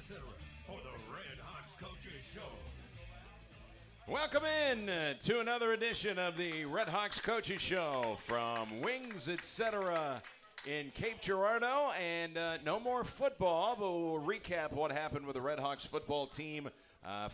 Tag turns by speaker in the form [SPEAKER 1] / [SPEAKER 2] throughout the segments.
[SPEAKER 1] etc. for the Red Hawks Coaches Show.
[SPEAKER 2] Welcome in to another edition of the Red Hawks Coaches Show from Wings Etc. in Cape Girardeau. And no more football, but we'll recap what happened with the Red Hawks football team.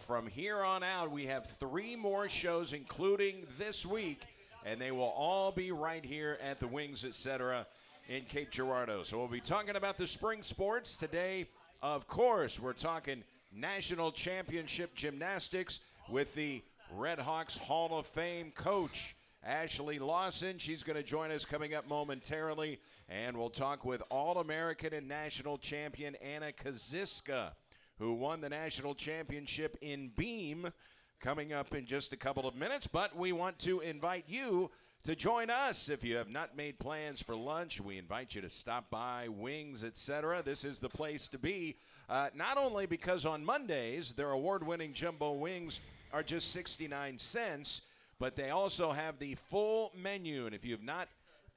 [SPEAKER 2] From here on out, we have 3 more shows, including this week, and they will all be right here at the Wings Etc. in Cape Girardeau. So we'll be talking about the spring sports today. Of course, we're talking National Championship Gymnastics with the Red Hawks Hall of Fame coach, Ashley Lawson. She's going to join us coming up momentarily, and we'll talk with All-American and National Champion Anna Kaziska, who won the National Championship in beam, coming up in just a couple of minutes. But we want to invite you to join us. If you have not made plans for lunch, we invite you to stop by Wings, etc. This is the place to be, not only because on Mondays their award-winning jumbo wings are just 69 cents, but they also have the full menu. And if you have not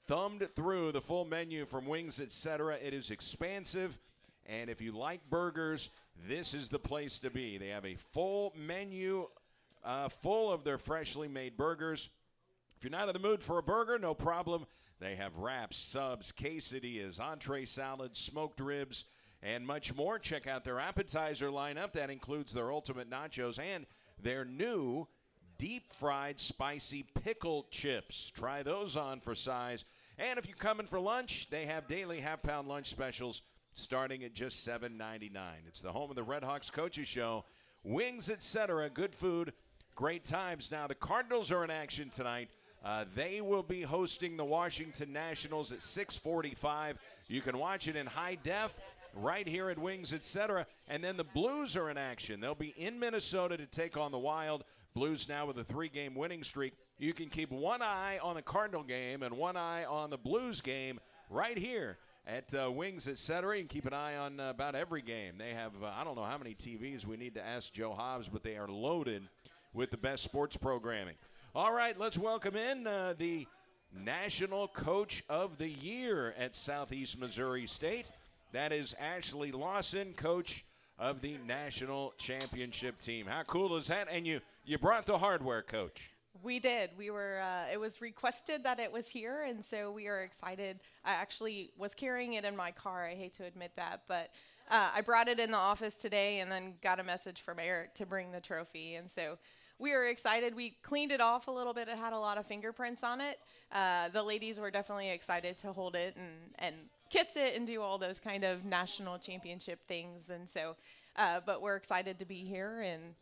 [SPEAKER 2] thumbed through the full menu from Wings, etc., it is expansive. And if you like burgers, this is the place to be. They have a full menu full of their freshly made burgers. If you're not in the mood for a burger, no problem. They have wraps, subs, quesadillas, entree salads, smoked ribs, and much more. Check out their appetizer lineup. That includes their ultimate nachos and their new deep-fried spicy pickle chips. Try those on for size. And if you're coming for lunch, they have daily half-pound lunch specials starting at just $7.99. It's the home of the Red Hawks Coaches Show. Wings, etc. Good food, great times. Now, the Cardinals are in action tonight. They will be hosting the Washington Nationals at 6:45. You can watch it in high def right here at Wings, etc. And then the Blues are in action. They'll be in Minnesota to take on the Wild. Blues now with a 3-game winning streak. You can keep one eye on the Cardinal game and one eye on the Blues game right here at Wings, etc. You can keep an eye on about every game. They have, I don't know how many TVs. We need to ask Joe Hobbs, but they are loaded with the best sports programming. All right, let's welcome in the National Coach of the Year at Southeast Missouri State. That is Ashley Lawson, coach of the National Championship team. How cool is that? And you brought the hardware, Coach.
[SPEAKER 3] We did. We were. It was requested that it was here, and so we are excited. I actually was carrying it in my car. I hate to admit that, but I brought it in the office today and then got a message from Eric to bring the trophy, and so we were excited. We cleaned it off a little bit. It had a lot of fingerprints on it. The ladies were definitely excited to hold it and kiss it and do all those kind of national championship things. And so, but we're excited to be here, and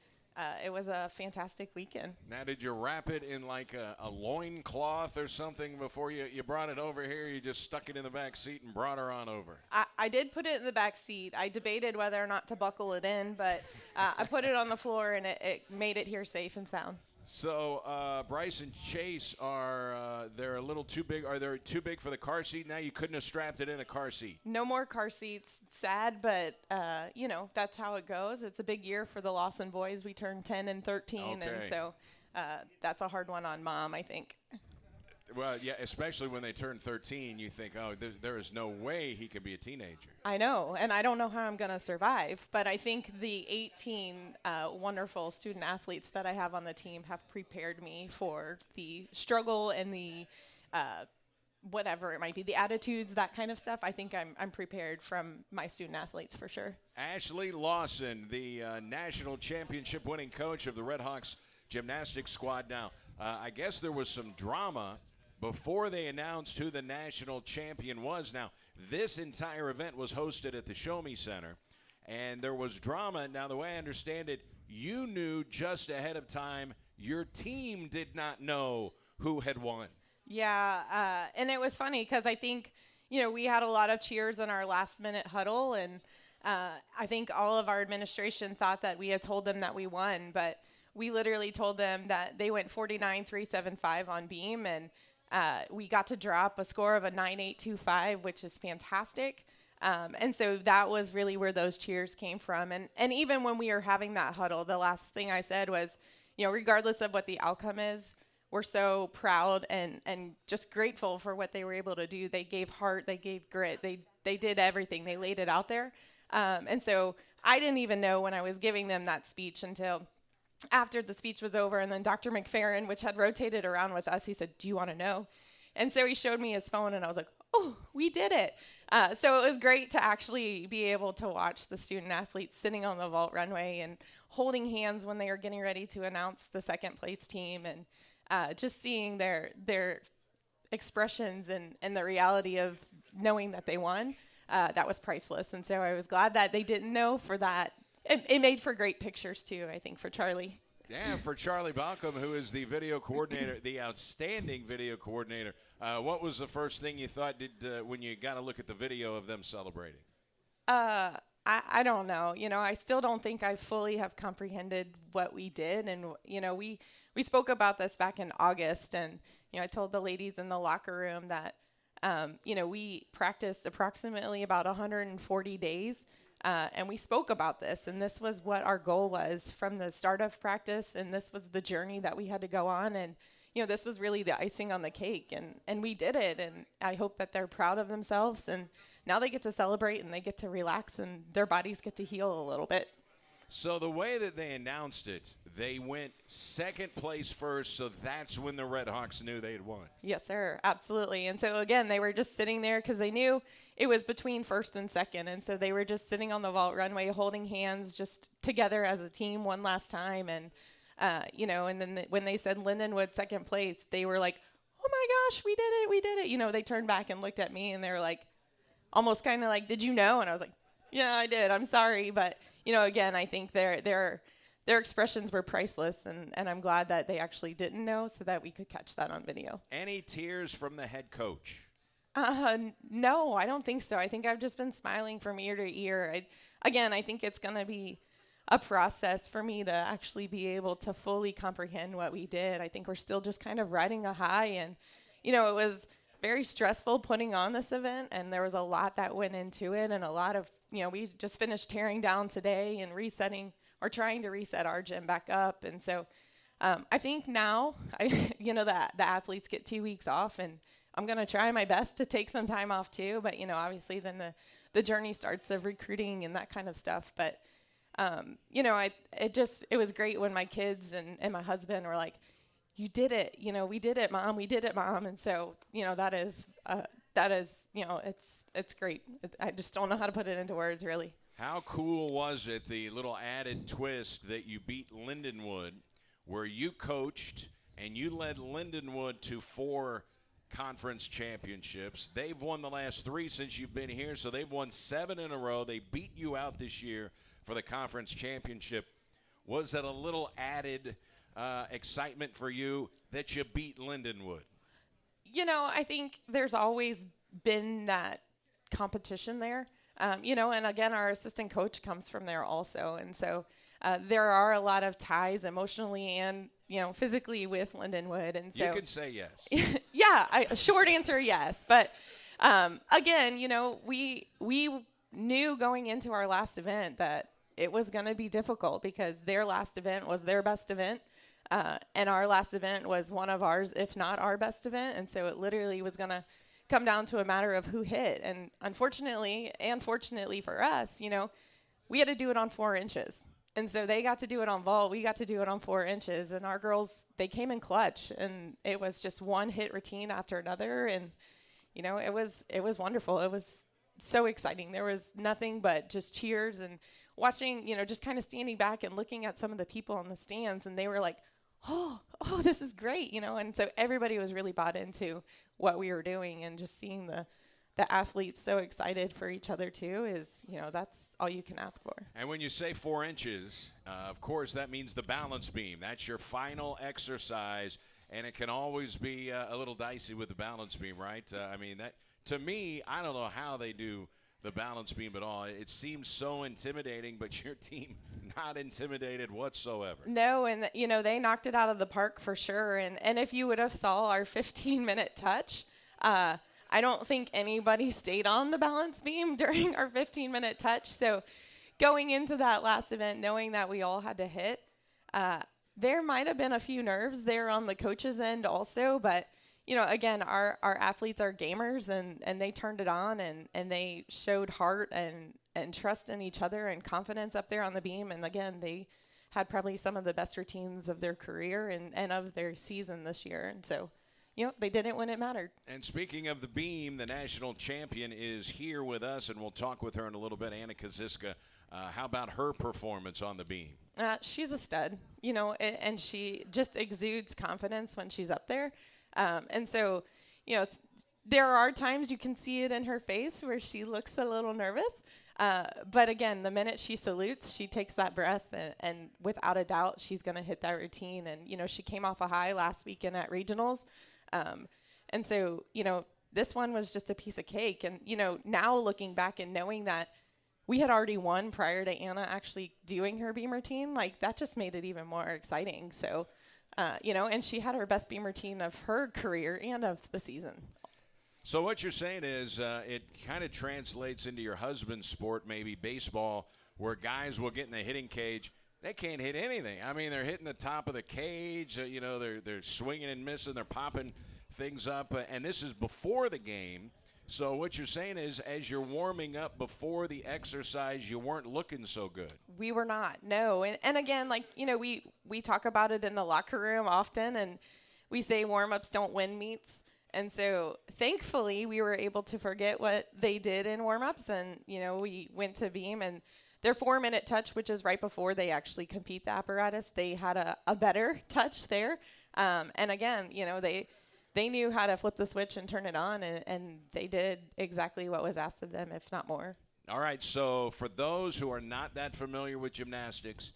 [SPEAKER 3] it was a fantastic weekend.
[SPEAKER 2] Now, did you wrap it in like a loin cloth or something before you brought it over here? You just stuck it in the back seat and brought her on over?
[SPEAKER 3] I did put it in the back seat. I debated whether or not to buckle it in, but I put it on the floor, and it made it here safe and sound.
[SPEAKER 2] So Bryce and Chase they're a little too big. Are they too big for the car seat now? You couldn't have strapped it in a car seat.
[SPEAKER 3] No more car seats. Sad, but that's how it goes. It's a big year for the Lawson boys. We turned 10 and 13,
[SPEAKER 2] okay.
[SPEAKER 3] And so that's a hard one on Mom, I think.
[SPEAKER 2] Well, yeah, especially when they turn 13, you think, oh, there is no way he could be a teenager.
[SPEAKER 3] I know, and I don't know how I'm going to survive, but I think the 18 wonderful student athletes that I have on the team have prepared me for the struggle and the whatever it might be, the attitudes, that kind of stuff. I think I'm prepared from my student athletes for sure. Ashley
[SPEAKER 2] Lawson, the national championship winning coach of the Red Hawks gymnastics squad. Now, I guess there was some drama before they announced who the national champion was. Now, this entire event was hosted at the Show Me Center, and there was drama. Now, the way I understand it, you knew just ahead of time. Your team did not know who had won.
[SPEAKER 3] Yeah, and it was funny because I think, we had a lot of cheers in our last-minute huddle, and I think all of our administration thought that we had told them that we won, but we literally told them that they went 49-375 on beam, and we got to drop a score of a 9.825, which is fantastic. And so that was really where those cheers came from. And even when we were having that huddle, the last thing I said was, regardless of what the outcome is, we're so proud and just grateful for what they were able to do. They gave heart, they gave grit, they did everything. They laid it out there. And so I didn't even know when I was giving them that speech until after the speech was over. And then Dr. McFerrin, which had rotated around with us, he said, "Do you want to know?" And so he showed me his phone, and I was like, "Oh, we did it." So it was great to actually be able to watch the student athletes sitting on the vault runway and holding hands when they were getting ready to announce the second place team, and just seeing their expressions and the reality of knowing that they won. That was priceless. And so I was glad that they didn't know for that. It made for great pictures, too, I think, for Charlie.
[SPEAKER 2] Yeah, for Charlie Balcom, who is the video coordinator, the outstanding video coordinator. What was the first thing you thought when you got to look at the video of them celebrating?
[SPEAKER 3] I don't know. I still don't think I fully have comprehended what we did. And, we spoke about this back in August. And, I told the ladies in the locker room that, we practiced approximately about 140 days. And we spoke about this, and this was what our goal was from the start of practice, and this was the journey that we had to go on, and this was really the icing on the cake, and we did it, and I hope that they're proud of themselves, and now they get to celebrate, and they get to relax, and their bodies get to heal a little bit.
[SPEAKER 2] So the way that they announced it, they went second place first, so that's when the Red Hawks knew they had won.
[SPEAKER 3] Yes, sir, absolutely. And so, again, they were just sitting there because they knew it was between first and second, and so they were just sitting on the vault runway holding hands just together as a team one last time. And, and then when they said Lindenwood second place, they were like, "Oh, my gosh, we did it. They turned back and looked at me, and they were like, almost kind of like, "Did you know?" And I was like, "Yeah, I did. I'm sorry." But, again, I think their expressions were priceless, and I'm glad that they actually didn't know so that we could catch that on video.
[SPEAKER 2] Any tears from the head coach?
[SPEAKER 3] No, I don't think so. I think I've just been smiling from ear to ear. I think it's going to be a process for me to actually be able to fully comprehend what we did. I think we're still just kind of riding a high, and, it was very stressful putting on this event, and there was a lot that went into it, and a lot of, we just finished tearing down today and resetting or trying to reset our gym back up. And so I think now, the athletes get 2 weeks off, and I'm going to try my best to take some time off too. But, obviously then the journey starts of recruiting and that kind of stuff. But, it was great when my kids and my husband were like, "You did it. We did it, Mom. We did it, Mom." And so, that is, it's great. I just don't know how to put it into words, really.
[SPEAKER 2] How cool was it, the little added twist that you beat Lindenwood, where you coached and you led Lindenwood to 4 conference championships? They've won the last 3 since you've been here, so they've won 7 in a row. They beat you out this year for the conference championship. Was that a little added excitement for you that you beat Lindenwood?
[SPEAKER 3] I think there's always been that competition there. And again, our assistant coach comes from there also. And so there are a lot of ties emotionally and, physically with Lindenwood. And so
[SPEAKER 2] you can say yes.
[SPEAKER 3] Yeah, short answer, yes. But again, we knew going into our last event that it was going to be difficult because their last event was their best event. And our last event was one of ours, if not our best event. And so it literally was going to come down to a matter of who hit. And unfortunately, and fortunately for us, we had to do it on 4 inches. And so they got to do it on vault. We got to do it on 4 inches. And our girls, they came in clutch. And it was just one hit routine after another. And, it was wonderful. It was so exciting. There was nothing but just cheers and watching, just kind of standing back and looking at some of the people in the stands. And they were like, oh, this is great, And so everybody was really bought into what we were doing, and just seeing the athletes so excited for each other too is, that's all you can ask for.
[SPEAKER 2] And when you say 4 inches, of course, that means the balance beam. That's your final exercise, and it can always be a little dicey with the balance beam, right? That to me, I don't know how they do the balance beam at all. It seems so intimidating, but your team not intimidated whatsoever.
[SPEAKER 3] No, and they knocked it out of the park for sure. And if you would have saw our 15-minute touch, I don't think anybody stayed on the balance beam during our 15-minute touch. So going into that last event, knowing that we all had to hit, there might have been a few nerves there on the coach's end also, but again, our athletes are gamers, and they turned it on, and they showed heart and and trust in each other and confidence up there on the beam. And again, they had probably some of the best routines of their career and of their season this year. And so, they did it when it mattered.
[SPEAKER 2] And speaking of the beam, the national champion is here with us, and we'll talk with her in a little bit. Anna Kaziska, how about her performance on the beam?
[SPEAKER 3] She's a stud, and she just exudes confidence when she's up there. And so, there are times you can see it in her face where she looks a little nervous. But again, the minute she salutes, she takes that breath, and without a doubt, she's going to hit that routine. And, she came off a high last weekend at regionals. And so, this one was just a piece of cake. And, now looking back and knowing that we had already won prior to Anna actually doing her beam routine, like that just made it even more exciting. So, and she had her best beam routine of her career and of the season.
[SPEAKER 2] So what you're saying is it kind of translates into your husband's sport, maybe baseball, where guys will get in the hitting cage. They can't hit anything. I mean, they're hitting the top of the cage. They're swinging and missing. They're popping things up. And this is before the game. So what you're saying is as you're warming up before the exercise, you weren't looking so good.
[SPEAKER 3] We were not, no. And again, we talk about it in the locker room often, and we say warm-ups don't win meets. And so thankfully we were able to forget what they did in warm-ups, and, we went to beam, and their 4-minute touch, which is right before they actually compete the apparatus, they had a better touch there. And again, they knew how to flip the switch and turn it on, and they did exactly what was asked of them, if not more.
[SPEAKER 2] All right, so for those who are not that familiar with gymnastics,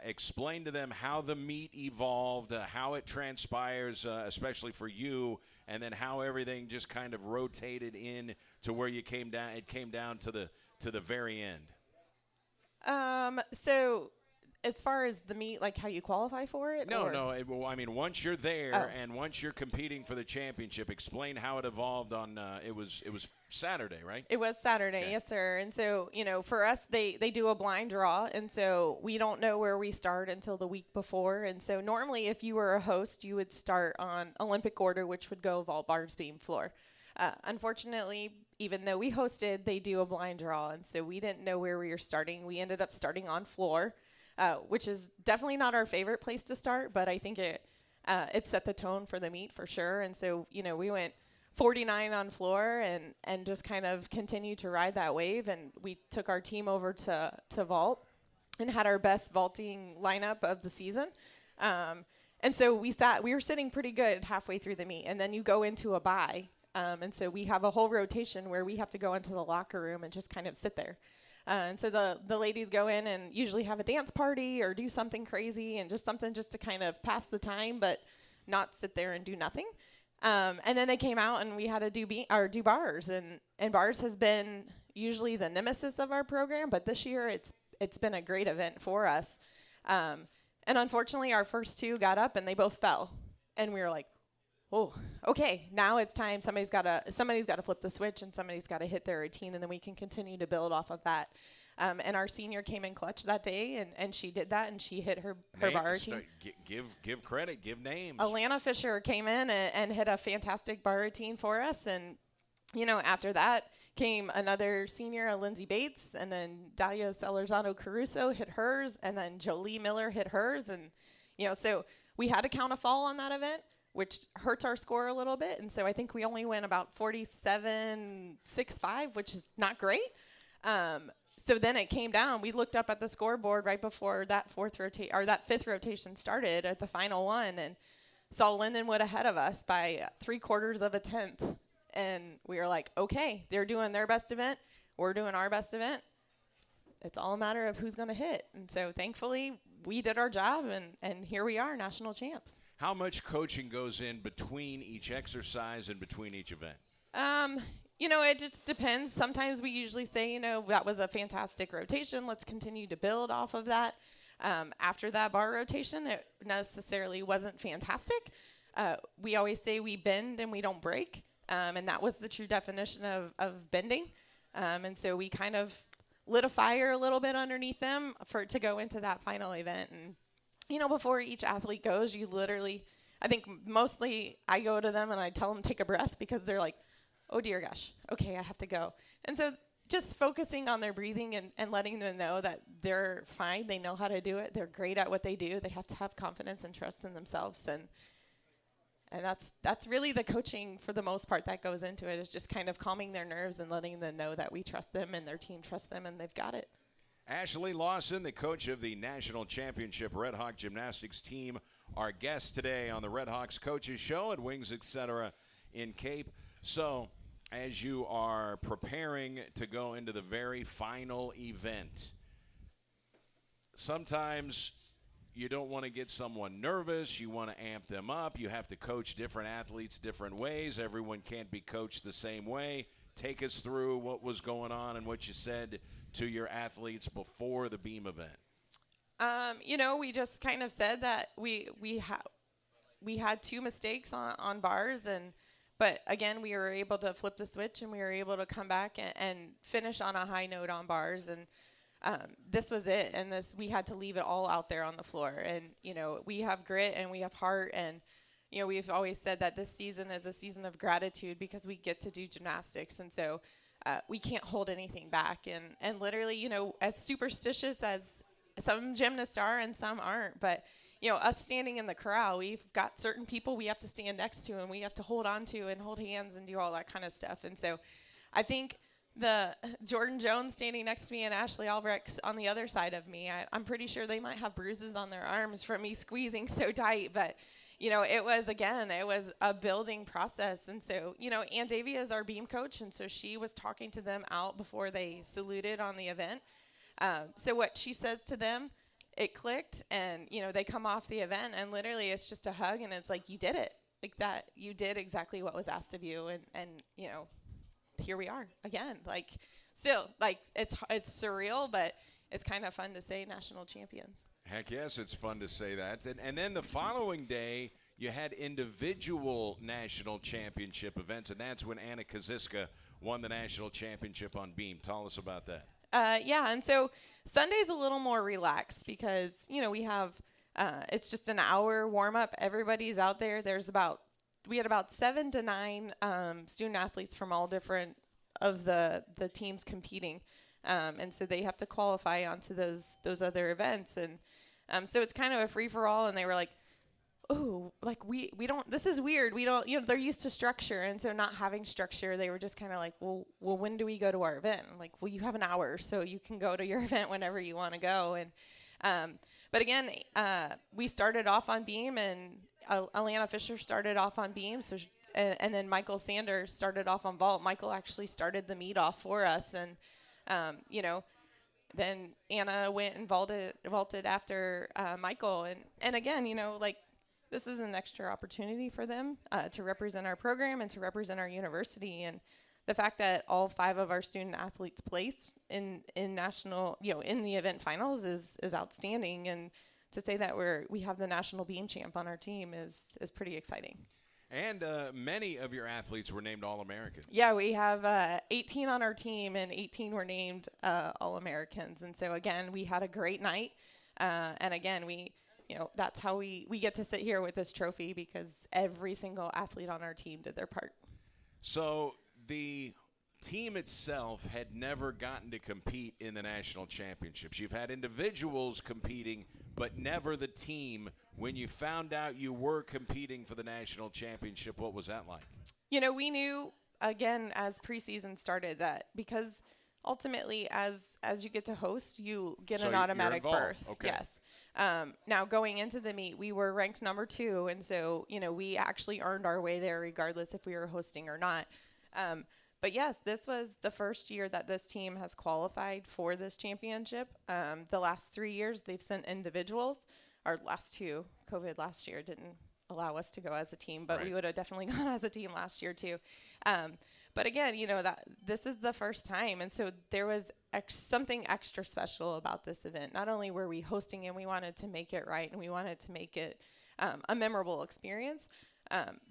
[SPEAKER 2] explain to them how the meet evolved, how it transpires, especially for you, and then how everything just kind of rotated in to where you came down. It came down to the very end.
[SPEAKER 3] So as far as the meet, like how you qualify for it?
[SPEAKER 2] No. I mean, once you're there and once you're competing for the championship, explain how it evolved on. It was Saturday, right?
[SPEAKER 3] It was Saturday, okay. Yes, sir. And so, for us, they do a blind draw, and so we don't know where we start until the week before. And so normally, if you were a host, you would start on Olympic order, which would go vault, bars, beam, floor. Unfortunately, even though we hosted, they do a blind draw, and so we didn't know where we were starting. We ended up starting on floor, which is definitely not our favorite place to start, but I think it set the tone for the meet for sure. And so, we went 49 on floor and just kind of continued to ride that wave, and we took our team over to vault and had our best vaulting lineup of the season. And so we were sitting pretty good halfway through the meet, and then you go into a bye. And so we have a whole rotation where we have to go into the locker room and just kind of sit there. And so the ladies go in and usually have a dance party or do something crazy and just something just to kind of pass the time, but not sit there and do nothing. And then they came out and we had to do bars, and bars has been usually the nemesis of our program, but this year it's been a great event for us. And unfortunately our first two got up and they both fell, and we were like, oh, okay, now it's time. Somebody's got to flip the switch, and somebody's got to hit their routine, and then we can continue to build off of that. And our senior came in clutch that day, and she did that, and she hit her bar routine.
[SPEAKER 2] Give credit, give names.
[SPEAKER 3] Alana Fisher came in and hit a fantastic bar routine for us, and after that came another senior, Lindsay Bates, and then Dalia Salarzano Caruso hit hers, and then Jolie Miller hit hers, and so we had to count a fall on that event, which hurts our score a little bit. And so I think we only went about 47-6-5, which is not great. So then it came down. We looked up at the scoreboard right before that fifth rotation started at the final one, and saw Lindenwood ahead of us by 3/4 of a tenth. And we were like, okay, they're doing their best event. We're doing our best event. It's all a matter of who's going to hit. And so thankfully we did our job, and here we are, national champs.
[SPEAKER 2] How much coaching goes in between each exercise and between each event?
[SPEAKER 3] It just depends. Sometimes we usually say, that was a fantastic rotation. Let's continue to build off of that. After that bar rotation, it necessarily wasn't fantastic. We always say we bend and we don't break. And that was the true definition of bending. And so we kind of lit a fire a little bit underneath them to go into that final event. And before each athlete goes, you literally, I think mostly I go to them and I tell them take a breath, because they're like, oh dear gosh, okay, I have to go. And so just focusing on their breathing and letting them know that they're fine. They know how to do it. They're great at what they do. They have to have confidence and trust in themselves. And that's really the coaching for the most part that goes into it, is just kind of calming their nerves and letting them know that we trust them and their team trusts them and they've got it.
[SPEAKER 2] Ashley Lawson, the coach of the National Championship Red Hawk Gymnastics team, our guest today on the Red Hawks Coaches Show at Wings Etc. in Cape. So, as you are preparing to go into the very final event, sometimes you don't want to get someone nervous. You want to amp them up. You have to coach different athletes different ways. Everyone can't be coached the same way. Take us through what was going on and what you said to your athletes before the beam event.
[SPEAKER 3] We just kind of said that we had 2 mistakes on bars, but again, we were able to flip the switch and we were able to come back and finish on a high note on bars. And this was it. And we had to leave it all out there on the floor. And, we have grit and we have heart. And, we've always said that this season is a season of gratitude because we get to do gymnastics. And so we can't hold anything back. And literally, as superstitious as some gymnasts are and some aren't, but us standing in the corral, we've got certain people we have to stand next to and we have to hold on to and hold hands and do all that kind of stuff. And so I think the Jordan Jones standing next to me and Ashley Albrecht on the other side of me, I'm pretty sure they might have bruises on their arms from me squeezing so tight. But, it was a building process. And so, Ann Davy is our beam coach. And so she was talking to them out before they saluted on the event. So what she says to them, it clicked, and, they come off the event, and literally it's just a hug, and it's like, you did it. Like that, you did exactly what was asked of you, and here we are again. Like, still, like, it's surreal, but it's kind of fun to say national champions.
[SPEAKER 2] Heck yes, it's fun to say that. And then the following day, you had individual national championship events, and that's when Anna Kaziska won the national championship on beam. Tell us about that.
[SPEAKER 3] And so Sunday's a little more relaxed because, we have, it's just an hour warm up. Everybody's out there. We had about 7 to 9 student athletes from all different of the teams competing. And so they have to qualify onto those other events. And so it's kind of a free for all. And they were like, oh, like we don't, this is weird. We don't, they're used to structure. And so not having structure, they were just kind of like, well, when do we go to our event? I'm like, well, you have an hour, so you can go to your event whenever you want to go. And, but again, we started off on beam, and Alana Fisher started off on beam. So, and then Michael Sanders started off on vault. Michael actually started the meet off for us. And, then Anna went and vaulted after Michael. And again, like, this is an extra opportunity for them to represent our program and to represent our university. And the fact that all 5 of our student athletes placed in national, in the event finals is outstanding. And to say that we have the national beam champ on our team is pretty exciting.
[SPEAKER 2] And many of your athletes were named All-American.
[SPEAKER 3] Yeah, we have 18 on our team, and 18 were named All-Americans. And so, again, we had a great night. And, again, that's how we get to sit here with this trophy, because every single athlete on our team did their part.
[SPEAKER 2] So the team itself had never gotten to compete in the national championships. You've had individuals competing, but never the team. When you found out you were competing for the national championship, what was that like?
[SPEAKER 3] We knew, again, as preseason started, that because ultimately as you get to host, you get an automatic berth.
[SPEAKER 2] Okay.
[SPEAKER 3] Yes. Now, going into the meet, we were ranked number 2, and so, we actually earned our way there regardless if we were hosting or not. But, yes, this was the first year that this team has qualified for this championship. The last 3 years, they've sent individuals. Our last 2, COVID last year didn't allow us to go as a team, but we would have definitely gone as a team last year too. But again, that this is the first time, and so there was something extra special about this event. Not only were we hosting and we wanted to make it right, and we wanted to make it a memorable experience,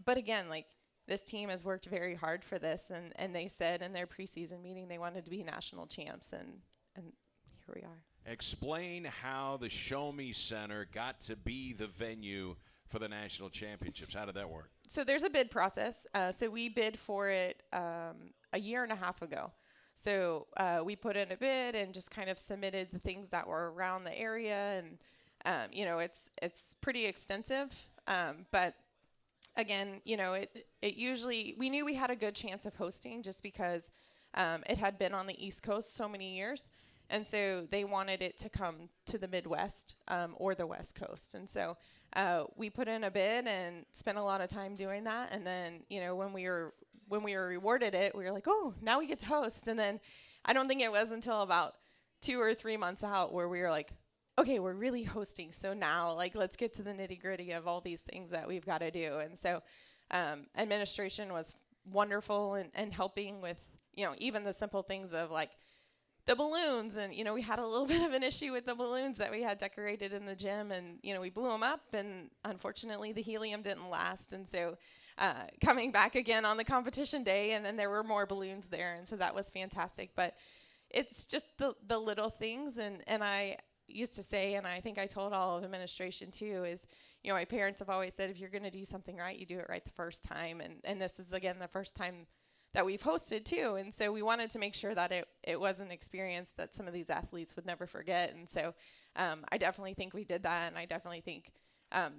[SPEAKER 3] but again, like, this team has worked very hard for this, and they said in their preseason meeting they wanted to be national champs, and here we are.
[SPEAKER 2] Explain how the Show Me Center got to be the venue for the national championships. How did that work?
[SPEAKER 3] So there's a bid process. So we bid for it a year and a half ago. So we put in a bid and just kind of submitted the things that were around the area, and it's pretty extensive. But again, it usually, we knew we had a good chance of hosting just because it had been on the East Coast so many years. And so they wanted it to come to the Midwest or the West Coast. And so we put in a bid and spent a lot of time doing that. And then, when we were rewarded it, we were like, oh, now we get to host. And then I don't think it was until about 2 or 3 months out where we were like, okay, we're really hosting. So now, let's get to the nitty gritty of all these things that we've got to do. And so administration was wonderful and helping with, even the simple things of the balloons. And, we had a little bit of an issue with the balloons that we had decorated in the gym, and, we blew them up, and unfortunately the helium didn't last. And so coming back again on the competition day, and then there were more balloons there. And so that was fantastic. But it's just the little things. And I used to say, and I think I told all of administration too, is, my parents have always said, if you're going to do something right, you do it right the first time. And this is, again, the first time that we've hosted too. And so we wanted to make sure that it was an experience that some of these athletes would never forget. And so I definitely think we did that. And I definitely think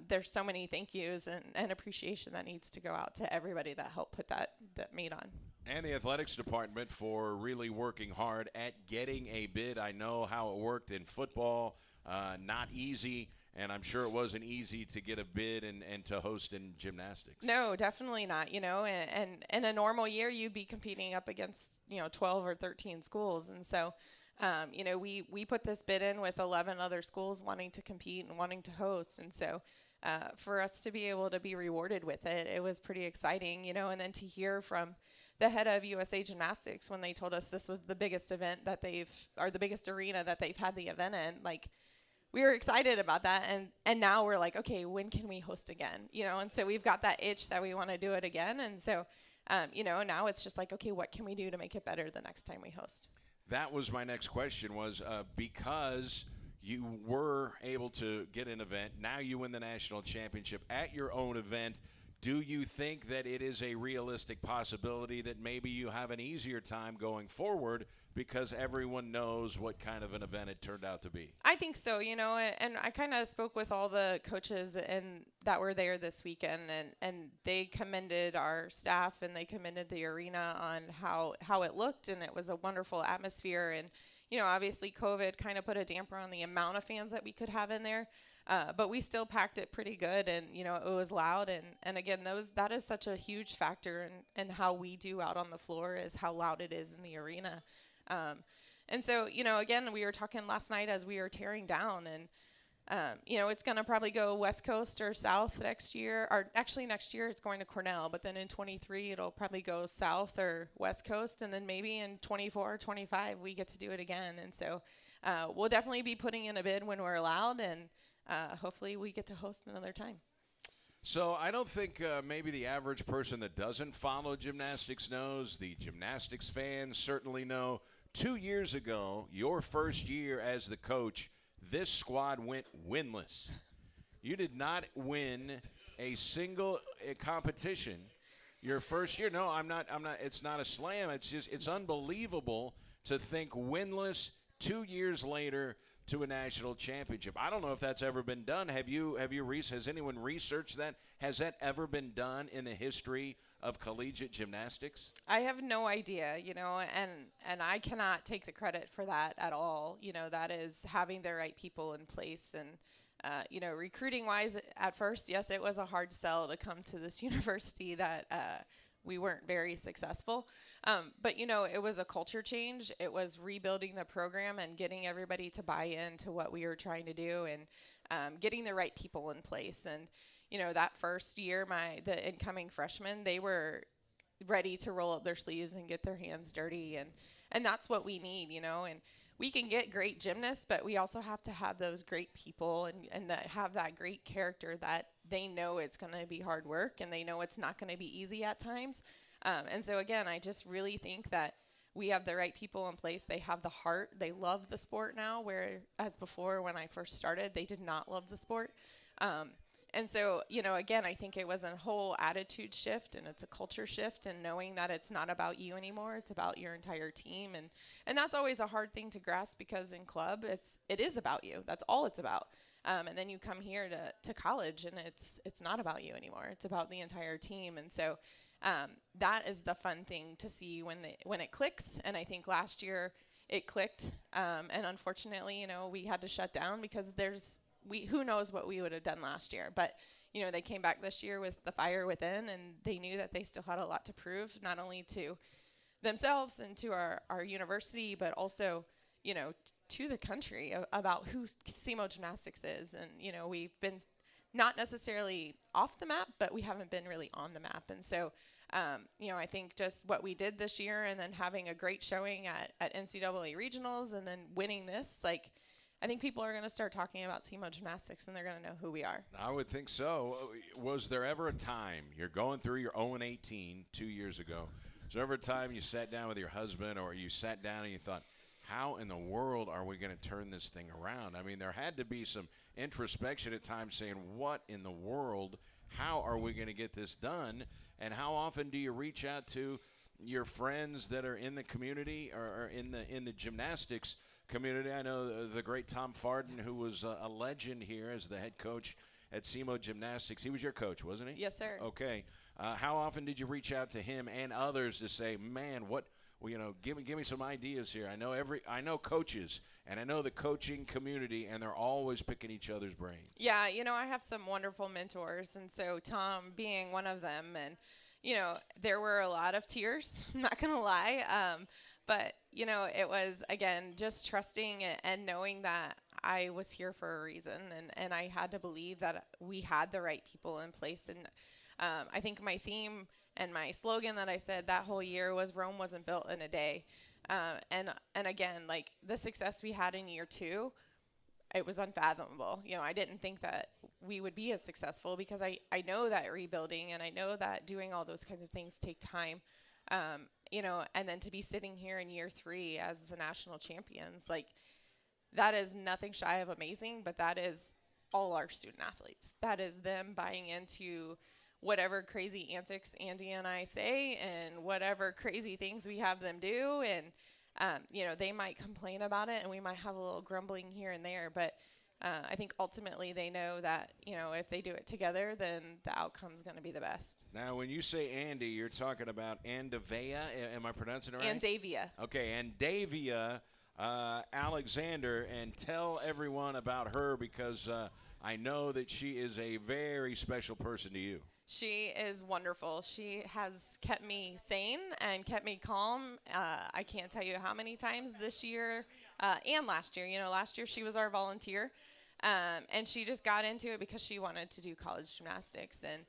[SPEAKER 3] there's so many thank yous and appreciation that needs to go out to everybody that helped put that meet on.
[SPEAKER 2] And the athletics department for really working hard at getting a bid. I know how it worked in football, not easy. And I'm sure it wasn't easy to get a bid and to host in gymnastics.
[SPEAKER 3] No, definitely not. And in a normal year, you'd be competing up against, 12 or 13 schools. And so, we put this bid in with 11 other schools wanting to compete and wanting to host. And so for us to be able to be rewarded with it, it was pretty exciting, and then to hear from the head of USA Gymnastics when they told us this was the biggest event that the biggest arena that they've had the event in, we were excited about that, and now we're like, okay, when can we host again? And so we've got that itch that we want to do it again, and so, now it's just like, okay, what can we do to make it better the next time we host?
[SPEAKER 2] That was my next question, was because you were able to get an event, now you win the national championship at your own event. Do you think that it is a realistic possibility that maybe you have an easier time going forward because everyone knows what kind of an event it turned out to be?
[SPEAKER 3] I think so, and I kind of spoke with all the coaches that were there this weekend, and they commended our staff and they commended the arena on how it looked, and it was a wonderful atmosphere. And, obviously COVID kind of put a damper on the amount of fans that we could have in there. But we still packed it pretty good, and, it was loud. And again, that is such a huge factor in how we do out on the floor, is how loud it is in the arena. And so, again, we were talking last night as we were tearing down, and, it's going to probably go West Coast or South next year. Or actually next year it's going to Cornell, but then in 23 it'll probably go South or West Coast. And then maybe in 24 or 25 we get to do it again. And so we'll definitely be putting in a bid when we're allowed, and hopefully we get to host another time.
[SPEAKER 2] So I don't think maybe the average person that doesn't follow gymnastics knows. The gymnastics fans certainly know. 2 years ago, your first year as the coach, this squad went winless. You did not win a single competition your first year. No, I'm not. It's not a slam. It's unbelievable to think winless 2 years later to a national championship. I don't know if that's ever been done. Has anyone researched that? Has that ever been done in the history of collegiate gymnastics?
[SPEAKER 3] I have no idea, and I cannot take the credit for that at all. That is having the right people in place. And, recruiting wise at first, yes, it was a hard sell to come to this university that we weren't very successful. But, it was a culture change. It was rebuilding the program and getting everybody to buy into what we were trying to do, and getting the right people in place. And, that first year, the incoming freshmen, they were ready to roll up their sleeves and get their hands dirty. And that's what we need, and we can get great gymnasts, but we also have to have those great people and that have that great character that they know it's going to be hard work, and they know it's not going to be easy at times. And so, again, I just really think that we have the right people in place. They have the heart. They love the sport now, whereas before when I first started, they did not love the sport. And so, again, I think it was a whole attitude shift, and it's a culture shift, and knowing that it's not about you anymore, it's about your entire team. And that's always a hard thing to grasp, because in club, it is about you. That's all it's about. And then you come here to college, and it's not about you anymore. It's about the entire team. And so that is the fun thing to see when it clicks. And I think last year it clicked. And unfortunately, we had to shut down, because who knows what we would have done last year. But, they came back this year with the fire within, and they knew that they still had a lot to prove, not only to themselves and to our university, but also, to the country about who SEMO Gymnastics is. And, we've been not necessarily off the map, but we haven't been really on the map. And so, I think just what we did this year, and then having a great showing at NCAA regionals, and then winning this, I think people are going to start talking about SEMO Gymnastics, and they're going to know who we are.
[SPEAKER 2] I would think so. Was there ever a time, you're going through your 0-18 2 years ago, was there ever a time you sat down with your husband, or you sat down and you thought, how in the world are we going to turn this thing around? I mean, there had to be some introspection at times, saying, what in the world, how are we going to get this done? And how often do you reach out to your friends that are in the community, or in the gymnastics community? I know the great Tom Farden, who was a legend here as the head coach at SEMO Gymnastics. He was your coach, wasn't he?
[SPEAKER 3] Yes, sir.
[SPEAKER 2] Okay. How often did you reach out to him and others to say, man, give me some ideas here? I know coaches, and I know the coaching community, and they're always picking each other's brains.
[SPEAKER 3] Yeah, I have some wonderful mentors, and so Tom being one of them. And there were a lot of tears, I'm not gonna lie, but it was, again, just trusting and knowing that I was here for a reason, and I had to believe that we had the right people in place. And I think my theme and my slogan that I said that whole year was, Rome wasn't built in a day. And again, the success we had in year 2, it was unfathomable. I didn't think that we would be as successful, because I know that rebuilding, and I know that doing all those kinds of things take time. And then to be sitting here in year 3 as the national champions, that is nothing shy of amazing, but that is all our student athletes. That is them buying into whatever crazy antics Andy and I say, and whatever crazy things we have them do. And, they might complain about it, and we might have a little grumbling here and there, but I think ultimately they know that, if they do it together, then the outcome's going to be the best.
[SPEAKER 2] Now, when you say Andy, you're talking about Andavea. Am I pronouncing it right?
[SPEAKER 3] Andavia.
[SPEAKER 2] Okay, Andavia Alexander, and tell everyone about her, because I know that she is a very special person to you.
[SPEAKER 3] She is wonderful. She has kept me sane and kept me calm. I can't tell you how many times this year and last year. Last year she was our volunteer, and she just got into it because she wanted to do college gymnastics. And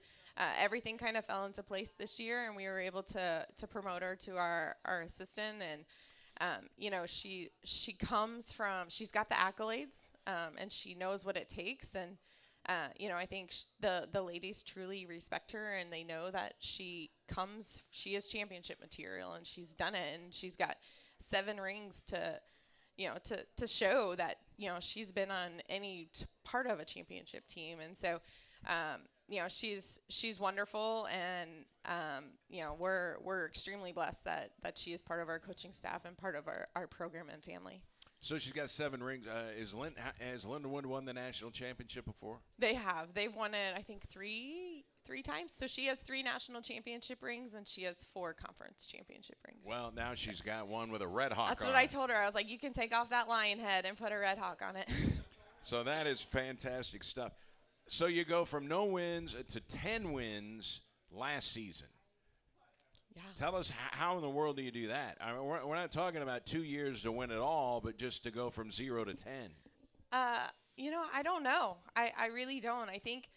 [SPEAKER 3] everything kind of fell into place this year, and we were able to promote her to our assistant. And she comes from, she's got the accolades, and she knows what it takes. And I think the ladies truly respect her, and they know that she is championship material, and she's done it, and she's got 7 rings to show that, she's been on any part of a championship team. And so, she's wonderful, and, we're extremely blessed that she is part of our coaching staff and part of our program and family.
[SPEAKER 2] So she's got 7 rings. Has Linda Wood won the national championship before?
[SPEAKER 3] They have. They've won it, I think, three times. So she has 3 national championship rings, and she has 4 conference championship rings.
[SPEAKER 2] Well, now she's got one with a Red Hawk on it.
[SPEAKER 3] That's what I told her. I was like, you can take off that lion head and put a Red Hawk on it.
[SPEAKER 2] So that is fantastic stuff. So you go from no wins to 10 wins last season.
[SPEAKER 3] Yeah.
[SPEAKER 2] Tell us, how in the world do you do that? I mean, we're not talking about 2 years to win it all, but just to go from 0 to 10.
[SPEAKER 3] I don't know. I really don't. I think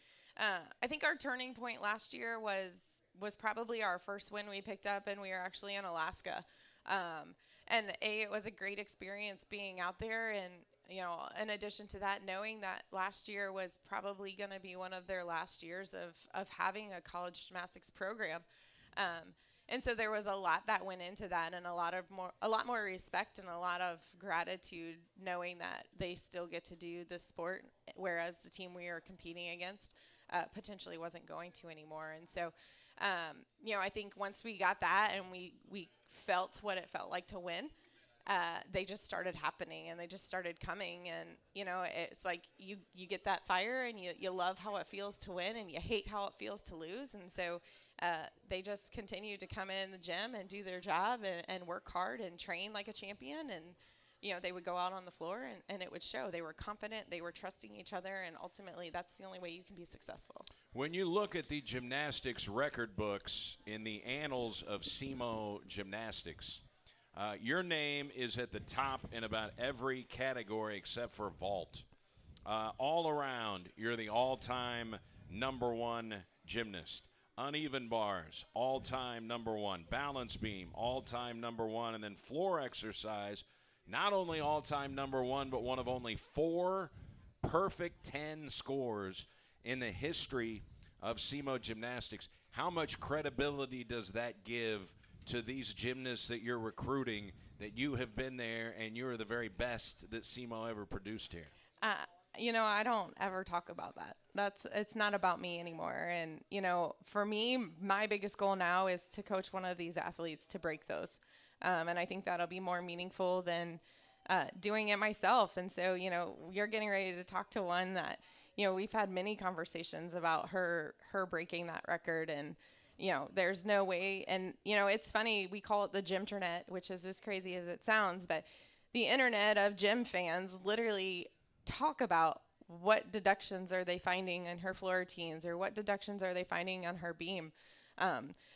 [SPEAKER 3] our turning point last year was probably our first win we picked up, and we were actually in Alaska. And it was a great experience being out there, and in addition to that, knowing that last year was probably going to be one of their last years of having a college gymnastics program. And so there was a lot that went into that, and a lot more respect and a lot of gratitude, knowing that they still get to do the sport, whereas the team we are competing against potentially wasn't going to anymore. And so, I think once we got that and we felt what it felt like to win, they just started happening and they just started coming. And, it's like you get that fire and you love how it feels to win and you hate how it feels to lose. And so they just continue to come in the gym and do their job and work hard and train like a champion. And, they would go out on the floor and it would show. They were confident, they were trusting each other, and ultimately that's the only way you can be successful.
[SPEAKER 2] When you look at the gymnastics record books in the annals of SEMO gymnastics, your name is at the top in about every category except for vault. All around, you're the all-time #1 gymnast. Uneven bars, all-time #1. Balance beam, all-time #1. And then floor exercise, not only all-time #1, but one of only 4 perfect 10 scores in the history of SEMO gymnastics. How much credibility does that give to these gymnasts that you're recruiting, that you have been there and you're the very best that SEMO ever produced here?
[SPEAKER 3] I don't ever talk about that. It's not about me anymore. And, for me, my biggest goal now is to coach one of these athletes to break those. And I think that'll be more meaningful than doing it myself. And so, you're getting ready to talk to one that, we've had many conversations about her breaking that record. And, there's no way. And, it's funny, we call it the gymternet, which is as crazy as it sounds. But the internet of gym fans literally talk about what deductions are they finding in her floor routines or what deductions are they finding on her beam.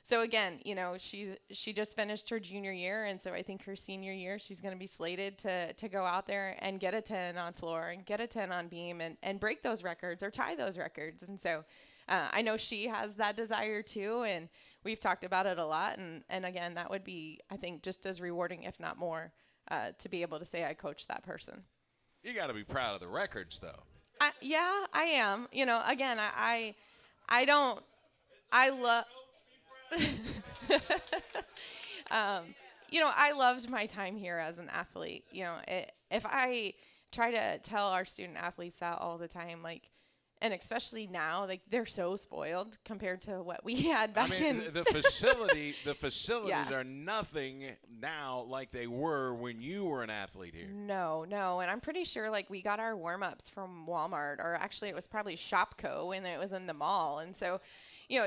[SPEAKER 3] So again, she just finished her junior year. And so I think her senior year, she's going to be slated to go out there and get a 10 on floor and get a 10 on beam and break those records or tie those records. And so I know she has that desire too. And we've talked about it a lot. And again, that would be, I think, just as rewarding, if not more, to be able to say I coached that person.
[SPEAKER 2] You got to be proud of the records, though.
[SPEAKER 3] Yeah, I am. Again, I love, I loved my time here as an athlete. If I try to tell our student athletes that all the time, and especially now, they're so spoiled compared to what we had back in.
[SPEAKER 2] The facilities are nothing now like they were when you were an athlete here.
[SPEAKER 3] No. And I'm pretty sure we got our warm-ups from Walmart, or actually it was probably Shopko when it was in the mall. And so,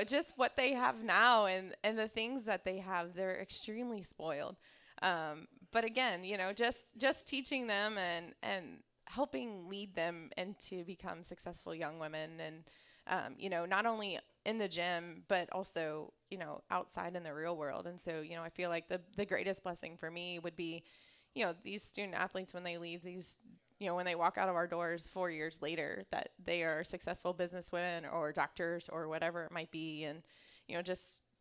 [SPEAKER 3] just what they have now and the things that they have, they're extremely spoiled. But again, just teaching them and helping lead them into become successful young women and, not only in the gym, but also, outside in the real world. And so, I feel like the greatest blessing for me would be, these student athletes, when they leave these, when they walk out of our doors 4 years later, that they are successful businesswomen or doctors or whatever it might be. And,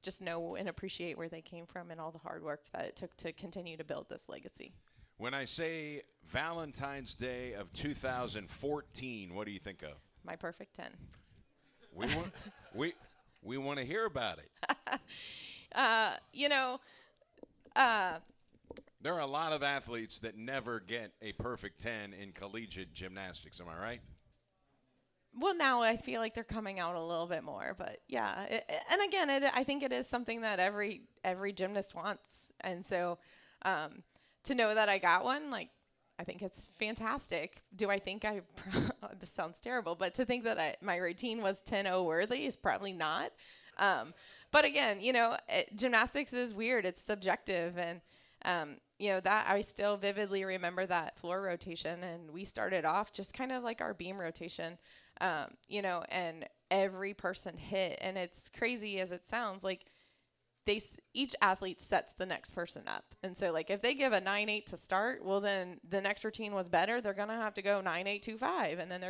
[SPEAKER 3] just know and appreciate where they came from and all the hard work that it took to continue to build this legacy.
[SPEAKER 2] When I say Valentine's Day of 2014, what do you think of?
[SPEAKER 3] My perfect 10.
[SPEAKER 2] We want to hear about it. There are a lot of athletes that never get a perfect 10 in collegiate gymnastics. Am I right?
[SPEAKER 3] Well, now I feel like they're coming out a little bit more, but yeah. And again, I think it is something that every gymnast wants. And so, to know that I got one, I think it's fantastic. Do I think this sounds terrible, but to think that my routine was 10-0 worthy is probably not. But again, gymnastics is weird. It's subjective. And, that I still vividly remember that floor rotation. And we started off just kind of like our beam rotation, and every person hit. And it's crazy as it sounds, each athlete sets the next person up. And so if they give a 9-8 to start, well, then the next routine was better. They're going to have to go 9-8-2-5. And then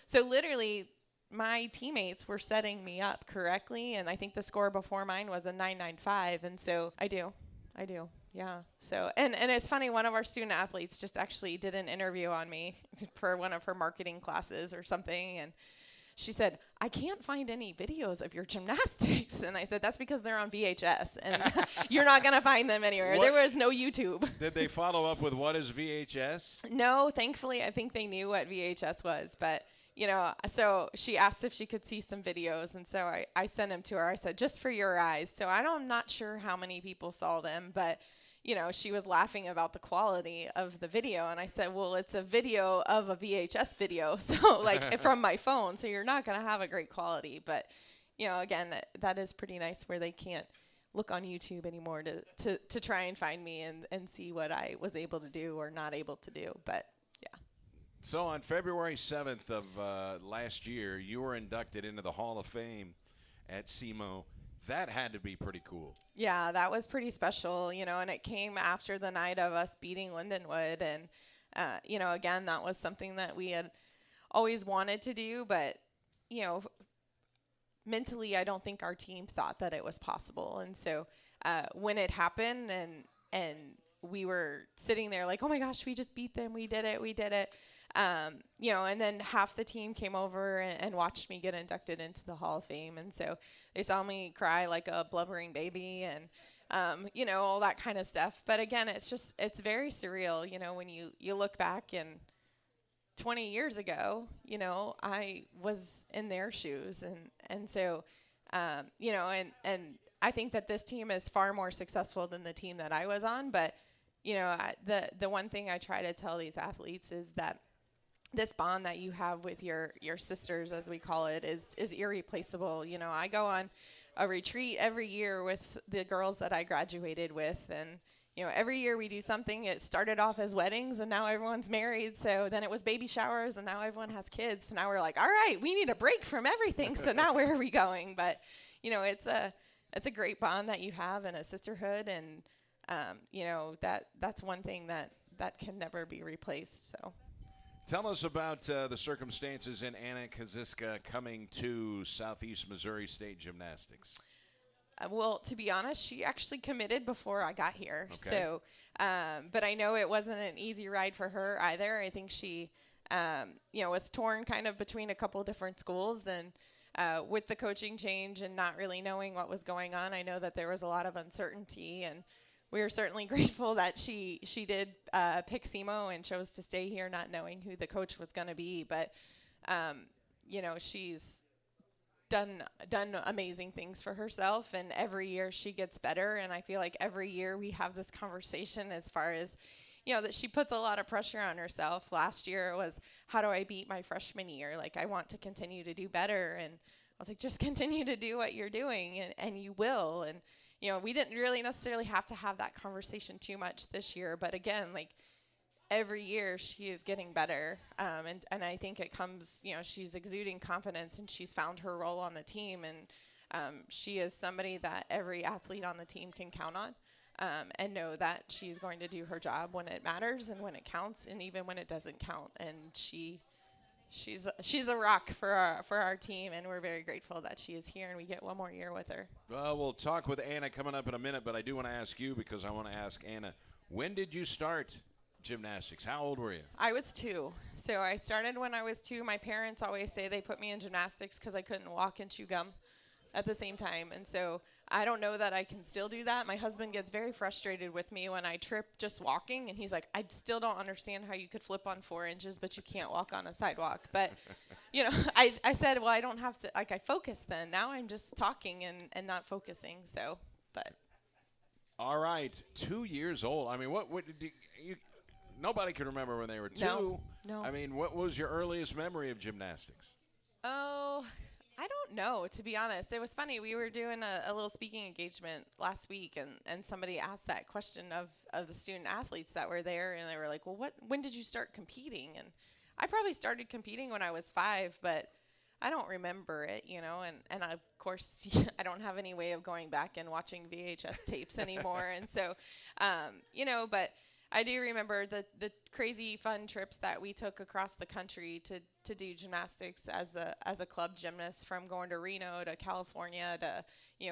[SPEAKER 3] so literally my teammates were setting me up correctly. And I think the score before mine was a 9-9-5. And so I do. Yeah. So, and it's funny, one of our student athletes just actually did an interview on me for one of her marketing classes or something. And she said, I can't find any videos of your gymnastics. And I said, that's because they're on VHS and you're not going to find them anywhere. There was no YouTube.
[SPEAKER 2] Did they follow up with what is VHS?
[SPEAKER 3] No, thankfully, I think they knew what VHS was. But, so she asked if she could see some videos, and so I sent them to her. I said, just for your eyes. So I'm not sure how many people saw them, but she was laughing about the quality of the video, and I said, well, it's a video of a VHS video, so like from my phone, so you're not going to have a great quality. But again, that is pretty nice where they can't look on YouTube anymore to try and find me and see what I was able to do or not able to do. But yeah.
[SPEAKER 2] So on February 7th of last year, you were inducted into the Hall of Fame at SEMO. That had to be pretty cool.
[SPEAKER 3] Yeah, that was pretty special, and it came after the night of us beating Lindenwood. And, again, that was something that we had always wanted to do, but, mentally, I don't think our team thought that it was possible. And so when it happened and we were sitting there like, oh my gosh, we just beat them. We did it. And then half the team came over and watched me get inducted into the Hall of Fame. And so they saw me cry like a blubbering baby and, all that kind of stuff. But again, it's very surreal, when you look back and 20 years ago, I was in their shoes. And so, and I think that this team is far more successful than the team that I was on. But, the one thing I try to tell these athletes is that this bond that you have with your sisters, as we call it, is irreplaceable. I go on a retreat every year with the girls that I graduated with, and every year we do something. It started off as weddings, and now everyone's married. So then it was baby showers, and now everyone has kids. So now we're like, all right, we need a break from everything. So now where are we going? But it's a great bond that you have and a sisterhood, and that's one thing that can never be replaced. So.
[SPEAKER 2] Tell us about the circumstances in Anna Kaziska coming to Southeast Missouri State Gymnastics.
[SPEAKER 3] Well, to be honest, she actually committed before I got here.
[SPEAKER 2] Okay.
[SPEAKER 3] So, but I know it wasn't an easy ride for her either. I think she, was torn kind of between a couple different schools, and with the coaching change and not really knowing what was going on, I know that there was a lot of uncertainty, and we are certainly grateful that she did pick SEMO and chose to stay here, not knowing who the coach was going to be. But, she's done amazing things for herself, and every year she gets better. And I feel like every year we have this conversation as far as, that she puts a lot of pressure on herself. Last year it was, how do I beat my freshman year? Like, I want to continue to do better. And I was like, just continue to do what you're doing, and you will. And we didn't really necessarily have to have that conversation too much this year. But again, like every year she is getting better. And I think it comes, she's exuding confidence, and she's found her role on the team. And she is somebody that every athlete on the team can count on, and know that she's going to do her job when it matters and when it counts, and even when it doesn't count. And she's a rock for our team, and we're very grateful that she is here and we get one more year with her.
[SPEAKER 2] Well, we'll talk with Anna coming up in a minute, but I do want to ask you, because I want to ask Anna, when did you start gymnastics? How old were you?
[SPEAKER 3] I was 2. So I started when I was 2. My parents always say they put me in gymnastics because I couldn't walk and chew gum at the same time. And so I don't know that I can still do that. My husband gets very frustrated with me when I trip just walking, and he's like, I still don't understand how you could flip on 4 inches, but you can't walk on a sidewalk. But, I said, well, I don't have to, I focus then. Now I'm just talking and not focusing. So, but.
[SPEAKER 2] All right, 2 years old. I mean, what did you nobody can remember when they were 2.
[SPEAKER 3] No.
[SPEAKER 2] I mean, what was your earliest memory of gymnastics?
[SPEAKER 3] Oh, I don't know, to be honest. It was funny. We were doing a little speaking engagement last week, and somebody asked that question of the student athletes that were there, and they were like, well, when did you start competing? And I probably started competing when I was 5, but I don't remember it, and of course, I don't have any way of going back and watching VHS tapes anymore. And so, but I do remember the crazy fun trips that we took across the country to do gymnastics as a club gymnast, from going to Reno to California to,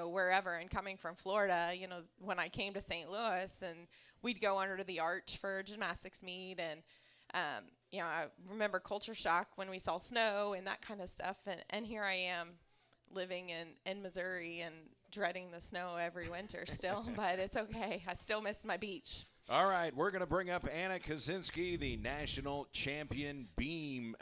[SPEAKER 3] wherever, and coming from Florida, when I came to St. Louis, and we'd go under the arch for a gymnastics meet. And, I remember culture shock when we saw snow and that kind of stuff. And here I am living in Missouri and dreading the snow every winter still, but it's okay. I still miss my beach.
[SPEAKER 2] All right, we're going to bring up Anna Kaczynski, the national champion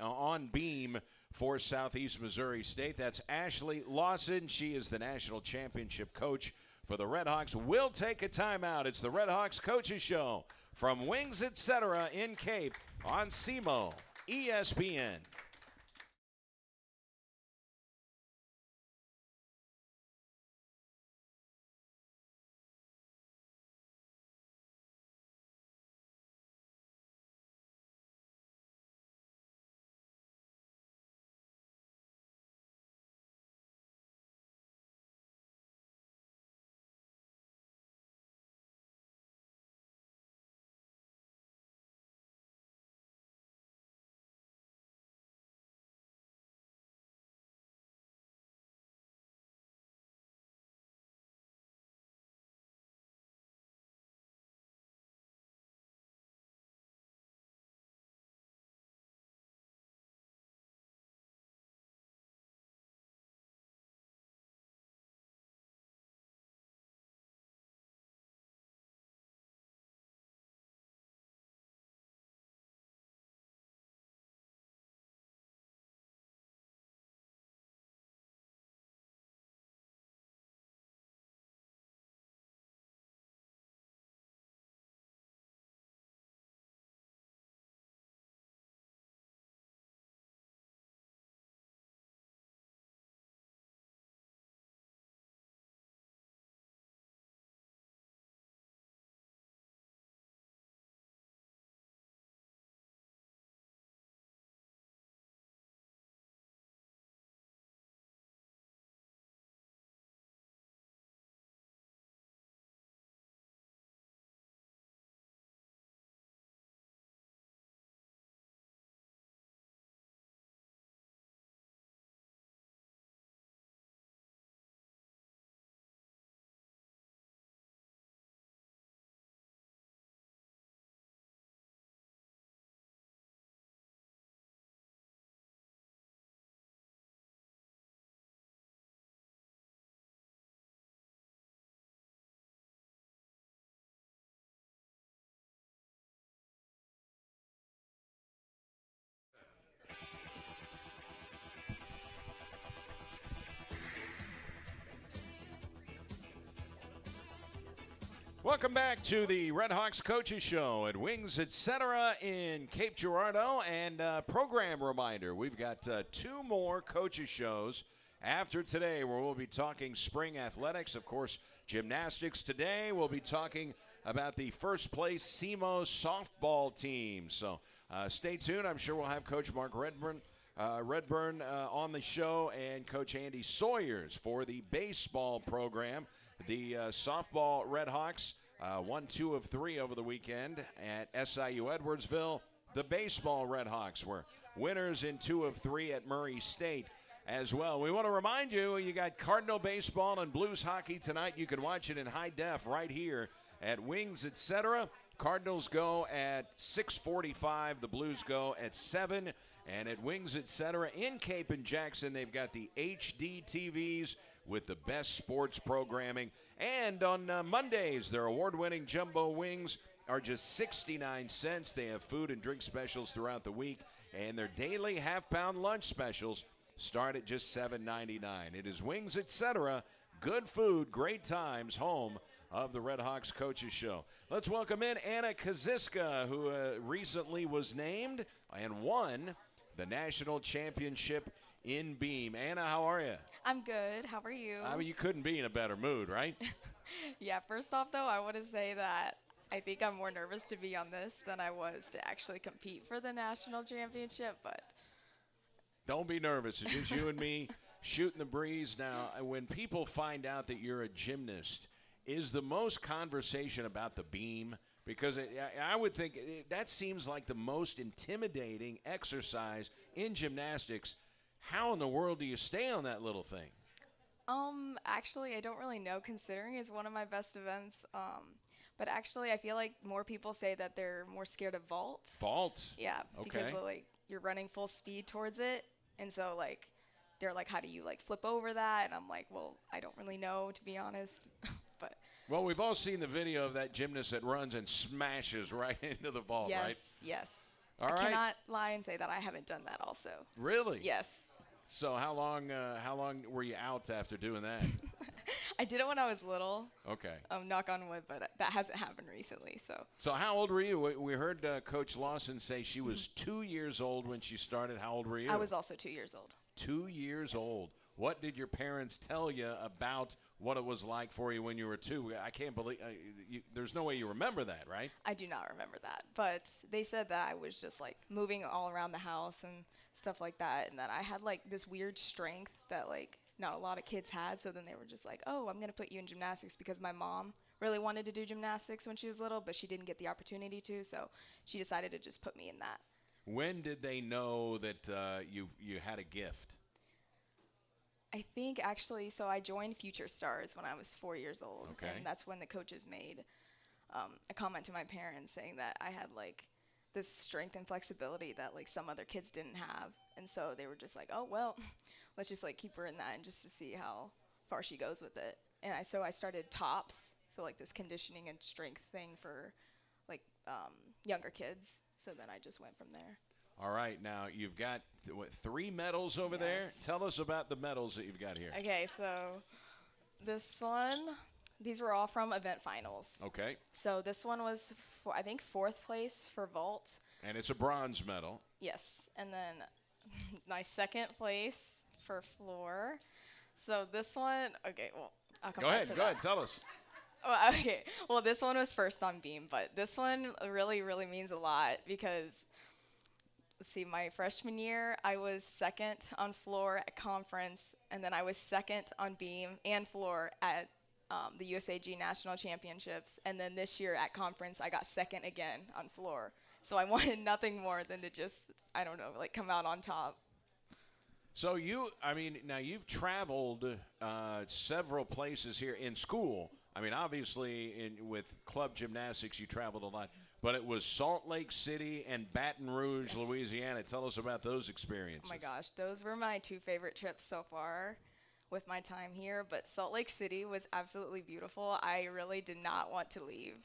[SPEAKER 2] on beam for Southeast Missouri State. That's Ashley Lawson. She is the national championship coach for the Red Hawks. We'll take a timeout. It's the Red Hawks Coaches Show from Wings Etc. in Cape on SEMO ESPN. Welcome back to the Red Hawks Coaches Show at Wings Etc. in Cape Girardeau. And program reminder, we've got 2 more coaches shows after today where we'll be talking spring athletics. Of course, gymnastics today. We'll be talking about the first place SEMO softball team. So stay tuned. I'm sure we'll have Coach Mark Redburn on the show and Coach Andy Sawyers for the baseball program. The softball Red Hawks won 2 of 3 over the weekend at SIU Edwardsville. The baseball Red Hawks were winners in 2 of 3 at Murray State as well. We want to remind you, you got Cardinal baseball and Blues hockey tonight. You can watch it in high def right here at Wings Etc. Cardinals go at 6:45. The Blues go at 7. And at Wings Etc. in Cape and Jackson, they've got the HD TVs with the best sports programming. And on Mondays, their award-winning jumbo wings are just 69 cents. They have food and drink specials throughout the week, and their daily half-pound lunch specials start at just $7.99. It is Wings Etc. Good food, great times, home of the Red Hawks Coaches Show. Let's welcome in Anna Kaczynski, who recently was named and won the national championship in beam. Anna, how are you?
[SPEAKER 4] I'm good. How are you?
[SPEAKER 2] I mean, you couldn't be in a better mood, right?
[SPEAKER 4] Yeah, first off, though, I want to say that I think I'm more nervous to be on this than I was to actually compete for the national championship, but
[SPEAKER 2] don't be nervous. It's just you and me shooting the breeze. Now, when people find out that you're a gymnast, is the most conversation about the beam? Because I would think that seems like the most intimidating exercise in gymnastics. How in the world do you stay on that little thing?
[SPEAKER 4] Actually, I don't really know, considering it's one of my best events. But actually, I feel like more people say that they're more scared of vault.
[SPEAKER 2] Vault?
[SPEAKER 4] Yeah,
[SPEAKER 2] okay.
[SPEAKER 4] Because like you're running full speed towards it, and so like they're like, how do you like flip over that? And I'm like, well, I don't really know, to be honest. But
[SPEAKER 2] Well, we've all seen the video of that gymnast that runs and smashes right into the ball,
[SPEAKER 4] Yes,
[SPEAKER 2] right?
[SPEAKER 4] yes.
[SPEAKER 2] All
[SPEAKER 4] I
[SPEAKER 2] right.
[SPEAKER 4] cannot lie and say that I haven't done that also.
[SPEAKER 2] Really?
[SPEAKER 4] Yes.
[SPEAKER 2] So how long were you out after doing that?
[SPEAKER 4] I did it when I was little.
[SPEAKER 2] Okay.
[SPEAKER 4] Knock on wood, but that hasn't happened recently.
[SPEAKER 2] So how old were you? We heard Coach Lawson say she was 2 years old when she started. How old were you?
[SPEAKER 4] I was also 2 years old.
[SPEAKER 2] 2 years old. What did your parents tell you about what it was like for you when you were 2? I can't believe there's no way you remember that, right?
[SPEAKER 4] I do not remember that, but they said that I was just like moving all around the house and stuff like that, and that I had like this weird strength that like not a lot of kids had. So then they were just like, oh, I'm going to put you in gymnastics, because my mom really wanted to do gymnastics when she was little, but she didn't get the opportunity to, so she decided to just put me in that.
[SPEAKER 2] When did they know that you had a gift?
[SPEAKER 4] I think actually, so I joined Future Stars when I was 4 years old,
[SPEAKER 2] Okay.
[SPEAKER 4] and that's when the coaches made a comment to my parents saying that I had like this strength and flexibility that like some other kids didn't have, and so they were just like, oh well, let's just like keep her in that and just to see how far she goes with it. And I started TOPS, so like this conditioning and strength thing for like younger kids. So then I just went from there.
[SPEAKER 2] All right, now you've got 3 medals over there.
[SPEAKER 4] Yes.
[SPEAKER 2] Tell us about the medals that you've got here.
[SPEAKER 4] Okay, so these were all from event finals.
[SPEAKER 2] Okay,
[SPEAKER 4] So this one was, I think, 4th place for vault.
[SPEAKER 2] and it's a bronze medal.
[SPEAKER 4] Yes, and then my 2nd place for floor. So this one, okay, well, I'll come
[SPEAKER 2] Go
[SPEAKER 4] back
[SPEAKER 2] ahead,
[SPEAKER 4] to
[SPEAKER 2] go
[SPEAKER 4] that.
[SPEAKER 2] ahead, tell us.
[SPEAKER 4] Oh, okay, well, this one was first on beam, but this one really, really means a lot because, let's see, my freshman year, I was 2nd on floor at conference, and then I was 2nd on beam and floor at the USAG National Championships, and then this year at conference, I got 2nd again on floor. So I wanted nothing more than to just, I don't know, like come out on top.
[SPEAKER 2] So now you've traveled several places here in school. I mean, obviously with club gymnastics, you traveled a lot, but it was Salt Lake City and Baton Rouge,
[SPEAKER 4] Yes.
[SPEAKER 2] Louisiana. Tell us about those experiences.
[SPEAKER 4] Oh my gosh, those were my 2 favorite trips so far with my time here, but Salt Lake City was absolutely beautiful. I really did not want to leave.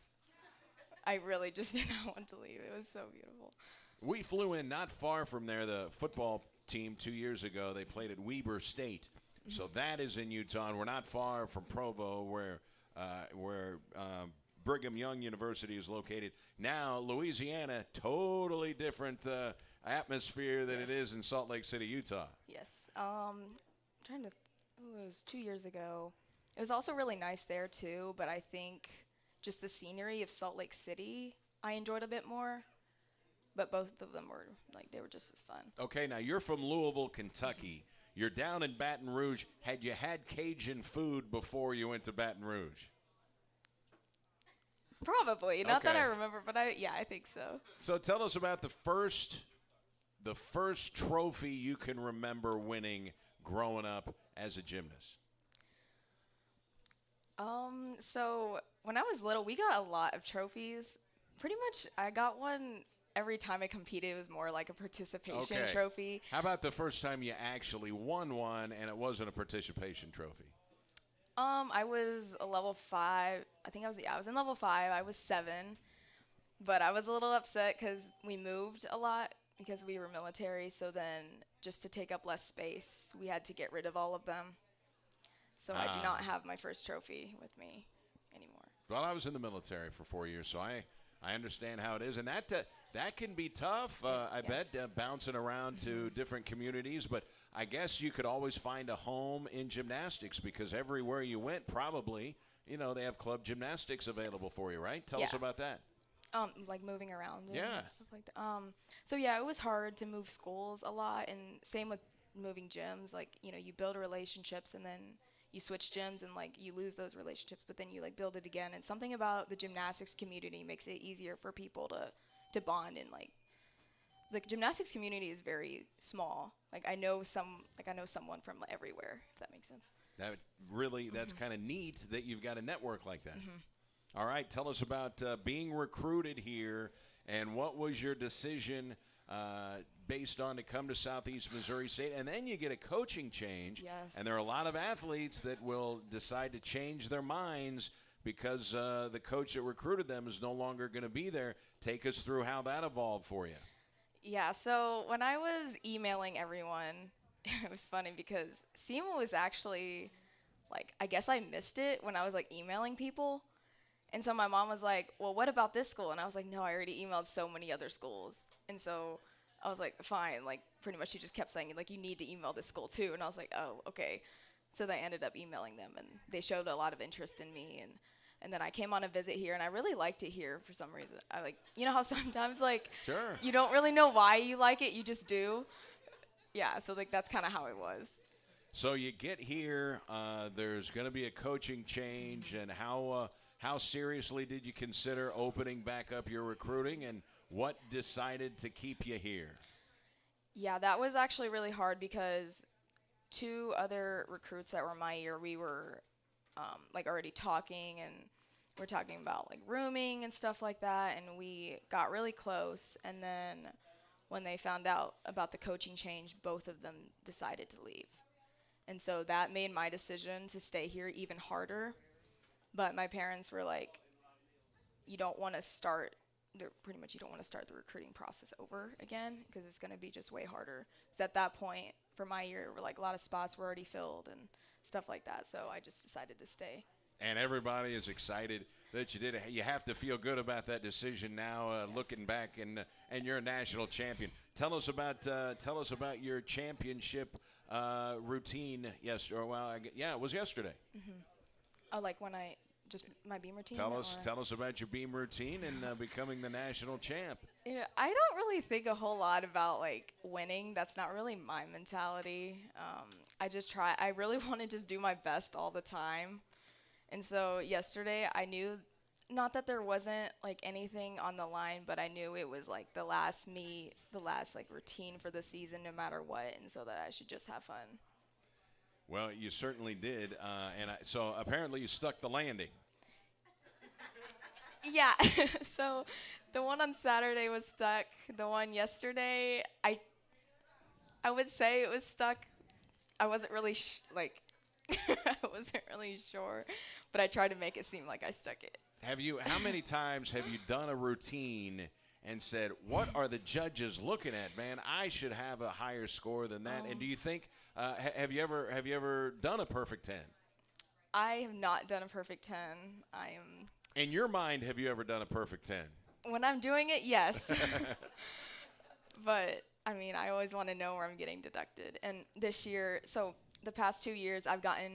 [SPEAKER 4] I really just did not want to leave. It was so beautiful.
[SPEAKER 2] We flew in not far from there, the football team 2 years ago. They played at Weber State. So that is in Utah, and we're not far from Provo, where Brigham Young University is located. Now, Louisiana, totally different atmosphere than it is in Salt Lake City, Utah.
[SPEAKER 4] Yes. It was 2 years ago. It was also really nice there too, but I think just the scenery of Salt Lake City I enjoyed a bit more. But both of them were like, they were just as fun.
[SPEAKER 2] Okay, now you're from Louisville, Kentucky. You're down in Baton Rouge. Had you had Cajun food before you went to Baton Rouge?
[SPEAKER 4] Probably. Not that
[SPEAKER 2] Okay.
[SPEAKER 4] I remember, but I think so.
[SPEAKER 2] So tell us about the first trophy you can remember winning growing up as a gymnast.
[SPEAKER 4] So when I was little, we got a lot of trophies. Pretty much, I got one every time I competed. It was more like a participation
[SPEAKER 2] Okay.
[SPEAKER 4] trophy.
[SPEAKER 2] How about the first time you actually won one and it wasn't a participation trophy?
[SPEAKER 4] I was a level 5. I think I was in level 5. I was 7. But I was a little upset because we moved a lot because we were military. So then just to take up less space, we had to get rid of all of them. So I do not have my first trophy with me anymore.
[SPEAKER 2] Well, I was in the military for 4 years, so I understand how it is. And that can be tough, I
[SPEAKER 4] Yes.
[SPEAKER 2] bet, bouncing around to different communities. But I guess you could always find a home in gymnastics because everywhere you went, probably, they have club gymnastics available for you, right? Tell us
[SPEAKER 4] Yeah.
[SPEAKER 2] about that.
[SPEAKER 4] Like moving around and
[SPEAKER 2] Yeah.
[SPEAKER 4] stuff like that. So yeah, it was hard to move schools a lot, and same with moving gyms. Like, you build relationships and then you switch gyms and like you lose those relationships, but then you like build it again. And something about the gymnastics community makes it easier for people to bond. And like the gymnastics community is very small. Like I know someone from everywhere, if that makes sense.
[SPEAKER 2] That's kind of neat that you've got a network like that. All right, tell us about being recruited here, and what was your decision based on to come to Southeast Missouri State? And then you get a coaching change,
[SPEAKER 4] Yes.
[SPEAKER 2] and there are a lot of athletes that will decide to change their minds because the coach that recruited them is no longer going to be there. Take us through how that evolved for you.
[SPEAKER 4] Yeah, so when I was emailing everyone, it was funny because SEMO was actually, like, I guess I missed it when I was, like, emailing people. And so my mom was like, well, what about this school? And I was like, no, I already emailed so many other schools. And so I was like, fine. Like, pretty much she just kept saying, like, you need to email this school too. And I was like, oh, okay. So I ended up emailing them, and they showed a lot of interest in me. And then I came on a visit here, and I really liked it here for some reason. I like, you know how sometimes, like,
[SPEAKER 2] Sure.
[SPEAKER 4] you don't really know why you like it, you just do. Yeah, so, like, that's kind of how it was.
[SPEAKER 2] So you get here, there's going to be a coaching change, and how seriously did you consider opening back up your recruiting, and what decided to keep you here? Yeah,
[SPEAKER 4] that was actually really hard because 2 other recruits that were my year, we were like already talking, and we're talking about like rooming and stuff like that, and we got really close. And then when they found out about the coaching change, both of them decided to leave. And so that made my decision to stay here even harder. But my parents were like, you don't want to start the recruiting process over again, because it's going to be just way harder. Because at that point, for my year, a lot of spots were already filled and stuff like that. So I just decided to stay.
[SPEAKER 2] And everybody is excited that you did it. You have to feel good about that decision now,
[SPEAKER 4] Yes.
[SPEAKER 2] looking back, and you're a national champion. Tell us about your championship routine yesterday. Well, it was yesterday.
[SPEAKER 4] Mm-hmm. Oh, like when just my beam routine?
[SPEAKER 2] Tell us about your beam routine and becoming the national champ.
[SPEAKER 4] You know, I don't really think a whole lot about like winning. That's not really my mentality. I really want to just do my best all the time. And so yesterday I knew, not that there wasn't like anything on the line, but I knew it was like the last meet, the last like routine for the season, no matter what. And so that I should just have fun.
[SPEAKER 2] Well, you certainly did, so apparently you stuck the landing.
[SPEAKER 4] Yeah, so the one on Saturday was stuck. The one yesterday, I would say it was stuck. I wasn't really I wasn't really sure, but I tried to make it seem like I stuck it.
[SPEAKER 2] How many times have you done a routine and said, what are the judges looking at, man? I should have a higher score than that. And do you think, have you ever done a perfect 10?
[SPEAKER 4] I have not done a perfect 10.
[SPEAKER 2] In your mind, have you ever done a perfect 10?
[SPEAKER 4] When I'm doing it, yes. But, I mean, I always want to know where I'm getting deducted. And this year, so the past 2 years, I've gotten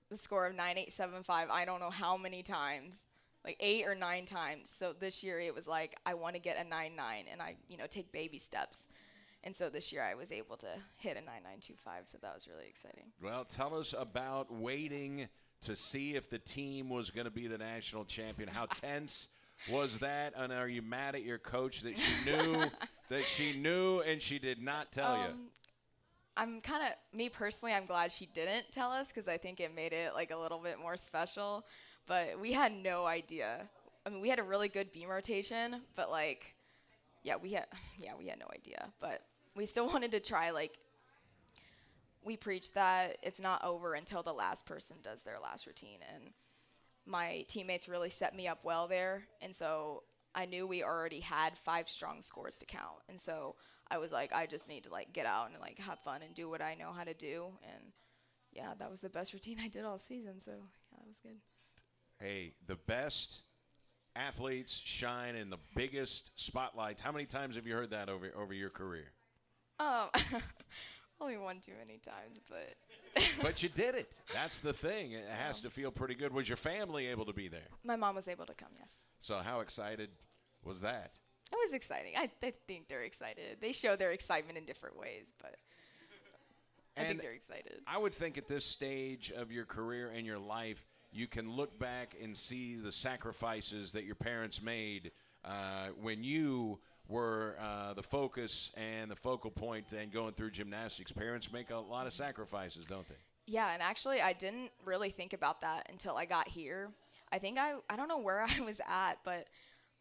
[SPEAKER 4] the score of 9875. I don't know how many times. Like 8 or 9 times. So this year it was like, I want to get a 9.9, and I, take baby steps. And so this year I was able to hit a 9925, so that was really exciting.
[SPEAKER 2] Well, tell us about waiting to see if the team was going to be the national champion. How tense was that? And are you mad at your coach that she knew and she did not tell you?
[SPEAKER 4] Me personally, I'm glad she didn't tell us, because I think it made it like a little bit more special. But we had no idea. I mean, we had a really good beam rotation, but we had no idea. But we still wanted to try. We preach that it's not over until the last person does their last routine, and my teammates really set me up well there. And so I knew we already had 5 strong scores to count, and so I was like, I just need to get out and have fun and do what I know how to do. And yeah, that was the best routine I did all season. So yeah, that was good.
[SPEAKER 2] Hey, the best athletes shine in the biggest spotlights. How many times have you heard that over your career?
[SPEAKER 4] Only one too many times, but.
[SPEAKER 2] But you did it. That's the thing. It has to feel pretty good. Was your family able to be there?
[SPEAKER 4] My mom was able to come, yes.
[SPEAKER 2] So how excited was that?
[SPEAKER 4] It was exciting. I think they're excited. They show their excitement in different ways, but I think they're excited.
[SPEAKER 2] I would think at this stage of your career and your life, you can look back and see the sacrifices that your parents made when you were the focus and the focal point and going through gymnastics. Parents make a lot of sacrifices, don't they?
[SPEAKER 4] Yeah, and actually I didn't really think about that until I got here. I think I don't know where I was at, but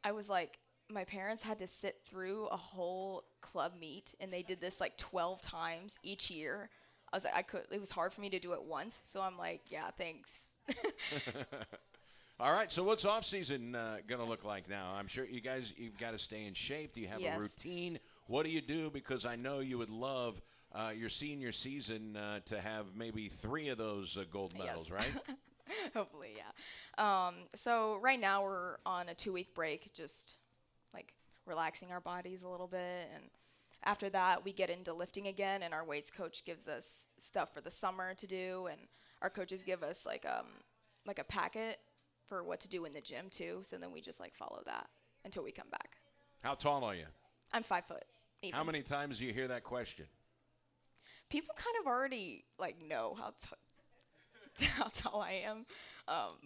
[SPEAKER 4] I was like, my parents had to sit through a whole club meet, and they did this 12 times each year. I was like, it was hard for me to do it once, so I'm like, yeah, thanks.
[SPEAKER 2] All right, so what's off season going to look like now? I'm sure you've got to stay in shape. Do you have a routine? What do you do? Because I know you would love your senior season to have maybe 3 of those gold medals, right?
[SPEAKER 4] Hopefully, yeah. So right now we're on a 2-week break, just like relaxing our bodies a little bit, and after that we get into lifting again, and our weights coach gives us stuff for the summer to do, and our coaches give us like a packet for what to do in the gym too, so then we just like follow that until we come back.
[SPEAKER 2] How tall are you?
[SPEAKER 4] I'm 5 foot. Even.
[SPEAKER 2] How many times do you hear that question?
[SPEAKER 4] People kind of already like know how tall I am,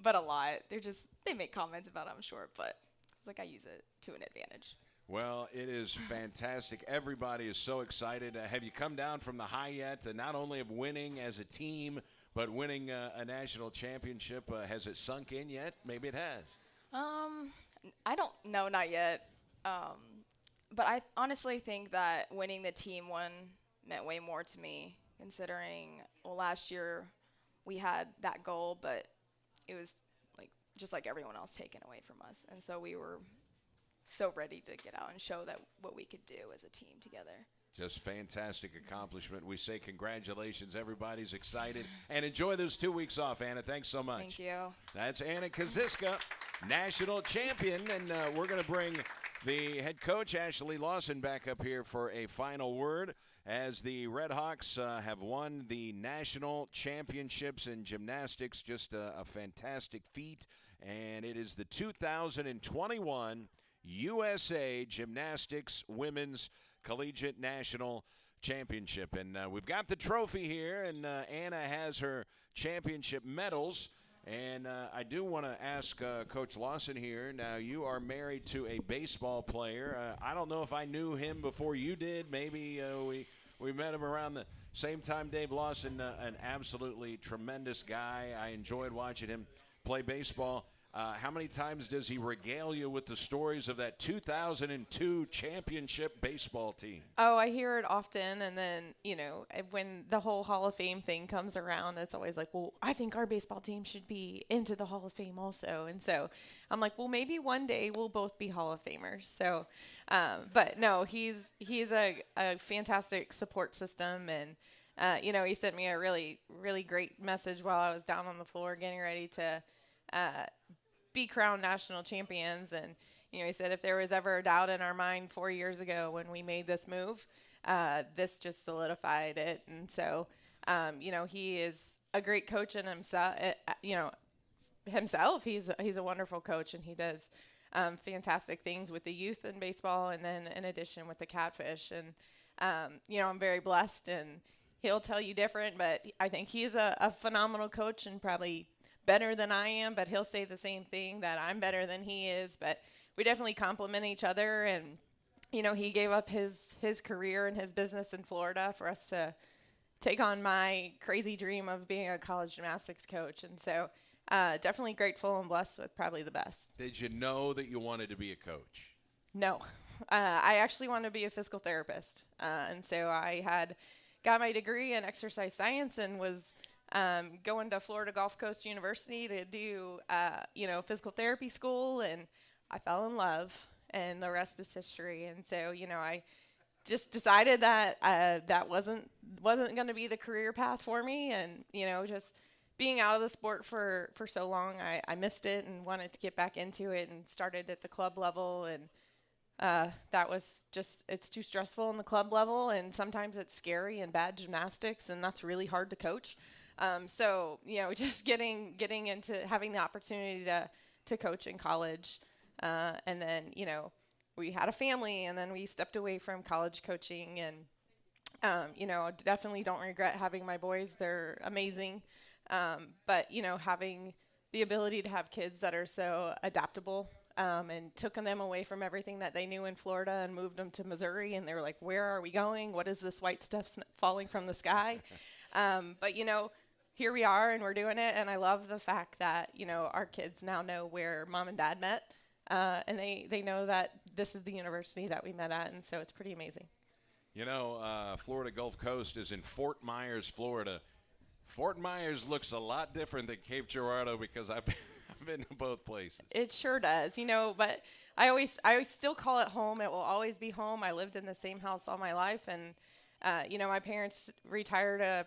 [SPEAKER 4] but a lot. They make comments about it, I'm sure, but it's like I use it to an advantage.
[SPEAKER 2] Well, it is fantastic. Everybody is so excited. Have you come down from the high yet? Not only of winning as a team, but winning a national championship. Has it sunk in yet? Maybe it has.
[SPEAKER 4] I don't know, not yet. But I honestly think that winning the team one meant way more to me, considering, well, last year we had that goal, but it was like just like everyone else taken away from us. And so we were so ready to get out and show that what we could do as a team together.
[SPEAKER 2] Just fantastic accomplishment. We say congratulations. Everybody's excited. And enjoy those 2 weeks off, Anna. Thanks so much.
[SPEAKER 4] Thank you.
[SPEAKER 2] That's Anna Kaziska, national champion. And we're going to bring the head coach, Ashley Lawson, back up here for a final word as the Red Hawks have won the national championships in gymnastics. Just a fantastic feat. And it is the 2021 USA Gymnastics Women's Collegiate National Championship. And we've got the trophy here, and Anna has her championship medals. And I do want to ask Coach Lawson here. Now, you are married to a baseball player. I don't know if I knew him before you did. Maybe we met him around the same time. Dave Lawson, an absolutely tremendous guy. I enjoyed watching him play baseball. How many times does he regale you with the stories of that 2002 championship baseball team?
[SPEAKER 3] Oh, I hear it often. And then, when the whole Hall of Fame thing comes around, it's always like, well, I think our baseball team should be into the Hall of Fame also. And so I'm like, well, maybe one day we'll both be Hall of Famers. So, but no, he's a fantastic support system. And, he sent me a really, really great message while I was down on the floor getting ready to be crowned national champions. And he said if there was ever a doubt in our mind 4 years ago when we made this move, this just solidified it. And so he is a great coach in himself. He's a wonderful coach, and he does fantastic things with the youth in baseball, and then in addition with the Catfish. And I'm very blessed, and he'll tell you different, but I think he's a phenomenal coach and probably better than I am, but he'll say the same thing, that I'm better than he is. But we definitely complement each other. And, he gave up his career and his business in Florida for us to take on my crazy dream of being a college gymnastics coach. And so definitely grateful and blessed with probably the best.
[SPEAKER 2] Did you know that you wanted to be a coach?
[SPEAKER 3] No. I actually wanted to be a physical therapist. And so I had got my degree in exercise science and was going to Florida Gulf Coast University to do, physical therapy school, and I fell in love, and the rest is history. And so, I just decided that that wasn't going to be the career path for me, and just being out of the sport for so long, I missed it and wanted to get back into it, and started at the club level, and that was just, it's too stressful in the club level, and sometimes it's scary and bad gymnastics, and that's really hard to coach. So, just getting into having the opportunity to coach in college. And then, we had a family, and then we stepped away from college coaching, and, definitely don't regret having my boys. They're amazing. But, having the ability to have kids that are so adaptable, and took them away from everything that they knew in Florida and moved them to Missouri. And they were like, where are we going? What is this white stuff falling from the sky? But, here we are, and we're doing it, and I love the fact that, our kids now know where mom and dad met, and they know that this is the university that we met at, and so it's pretty amazing.
[SPEAKER 2] Florida Gulf Coast is in Fort Myers, Florida. Fort Myers looks a lot different than Cape Girardeau, because I've been to both places.
[SPEAKER 3] It sure does, but I always still call it home. It will always be home. I lived in the same house all my life, and my parents retired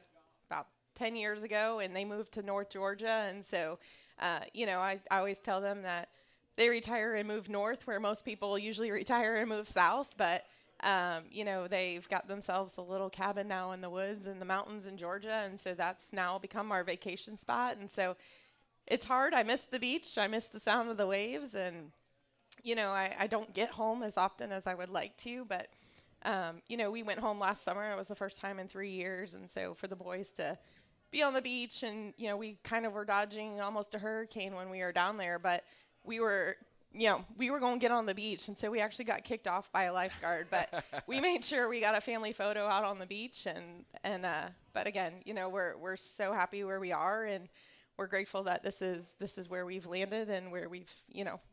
[SPEAKER 3] about 10 years ago, and they moved to North Georgia, and so I always tell them that they retire and move north, where most people usually retire and move south, but they've got themselves a little cabin now in the woods and the mountains in Georgia, and so that's now become our vacation spot. And so it's hard. I miss the beach. I miss the sound of the waves, and I don't get home as often as I would like to, but we went home last summer. It was the first time in 3 years, and so for the boys to be on the beach, and we kind of were dodging almost a hurricane when we were down there, but we were going to get on the beach, and so we actually got kicked off by a lifeguard, but we made sure we got a family photo out on the beach, but again, we're so happy where we are, and we're grateful that this is where we've landed and where we've,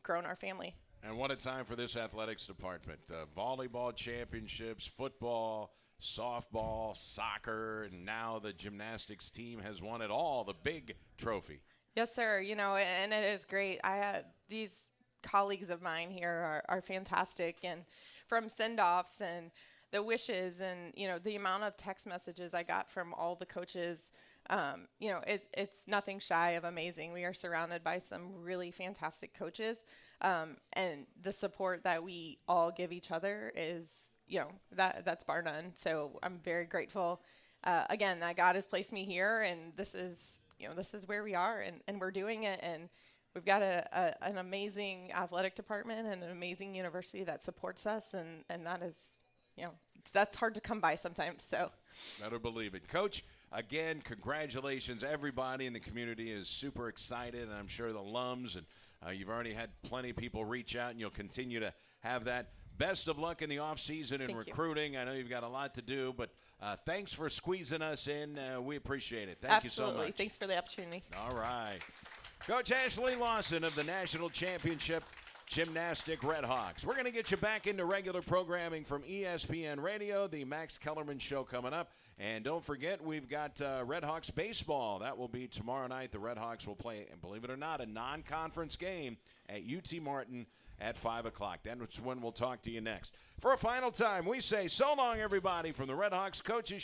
[SPEAKER 3] grown our family.
[SPEAKER 2] And what a time for this athletics department. Volleyball championships, football, softball, soccer, and now the gymnastics team has won it all, the big trophy.
[SPEAKER 3] Yes, sir. And it is great. These colleagues of mine here are fantastic, and from send-offs and the wishes and the amount of text messages I got from all the coaches, it's nothing shy of amazing. We are surrounded by some really fantastic coaches, and the support that we all give each other is that's bar none. So I'm very grateful again that God has placed me here, and this is where we are, and we're doing it, and we've got an amazing athletic department and an amazing university that supports us, and that is, that's hard to come by sometimes. So
[SPEAKER 2] better believe it. Coach, again, congratulations. Everybody in the community is super excited, and I'm sure the alums, and you've already had plenty of people reach out, and you'll continue to have that. Best of luck in the offseason and recruiting. I know you've got a lot to do, but thanks for squeezing us in. We appreciate it. Thank you so much.
[SPEAKER 3] Absolutely. Thanks for the opportunity.
[SPEAKER 2] All right. Coach Ashley Lawson of the National Championship Gymnastic Red Hawks. We're going to get you back into regular programming from ESPN Radio, the Max Kellerman Show coming up. And don't forget, we've got Red Hawks baseball. That will be tomorrow night. The Red Hawks will play, and believe it or not, a non-conference game at UT Martin at 5 o'clock. That's when we'll talk to you next. For a final time, we say so long, everybody, from the Red Hawks Coaches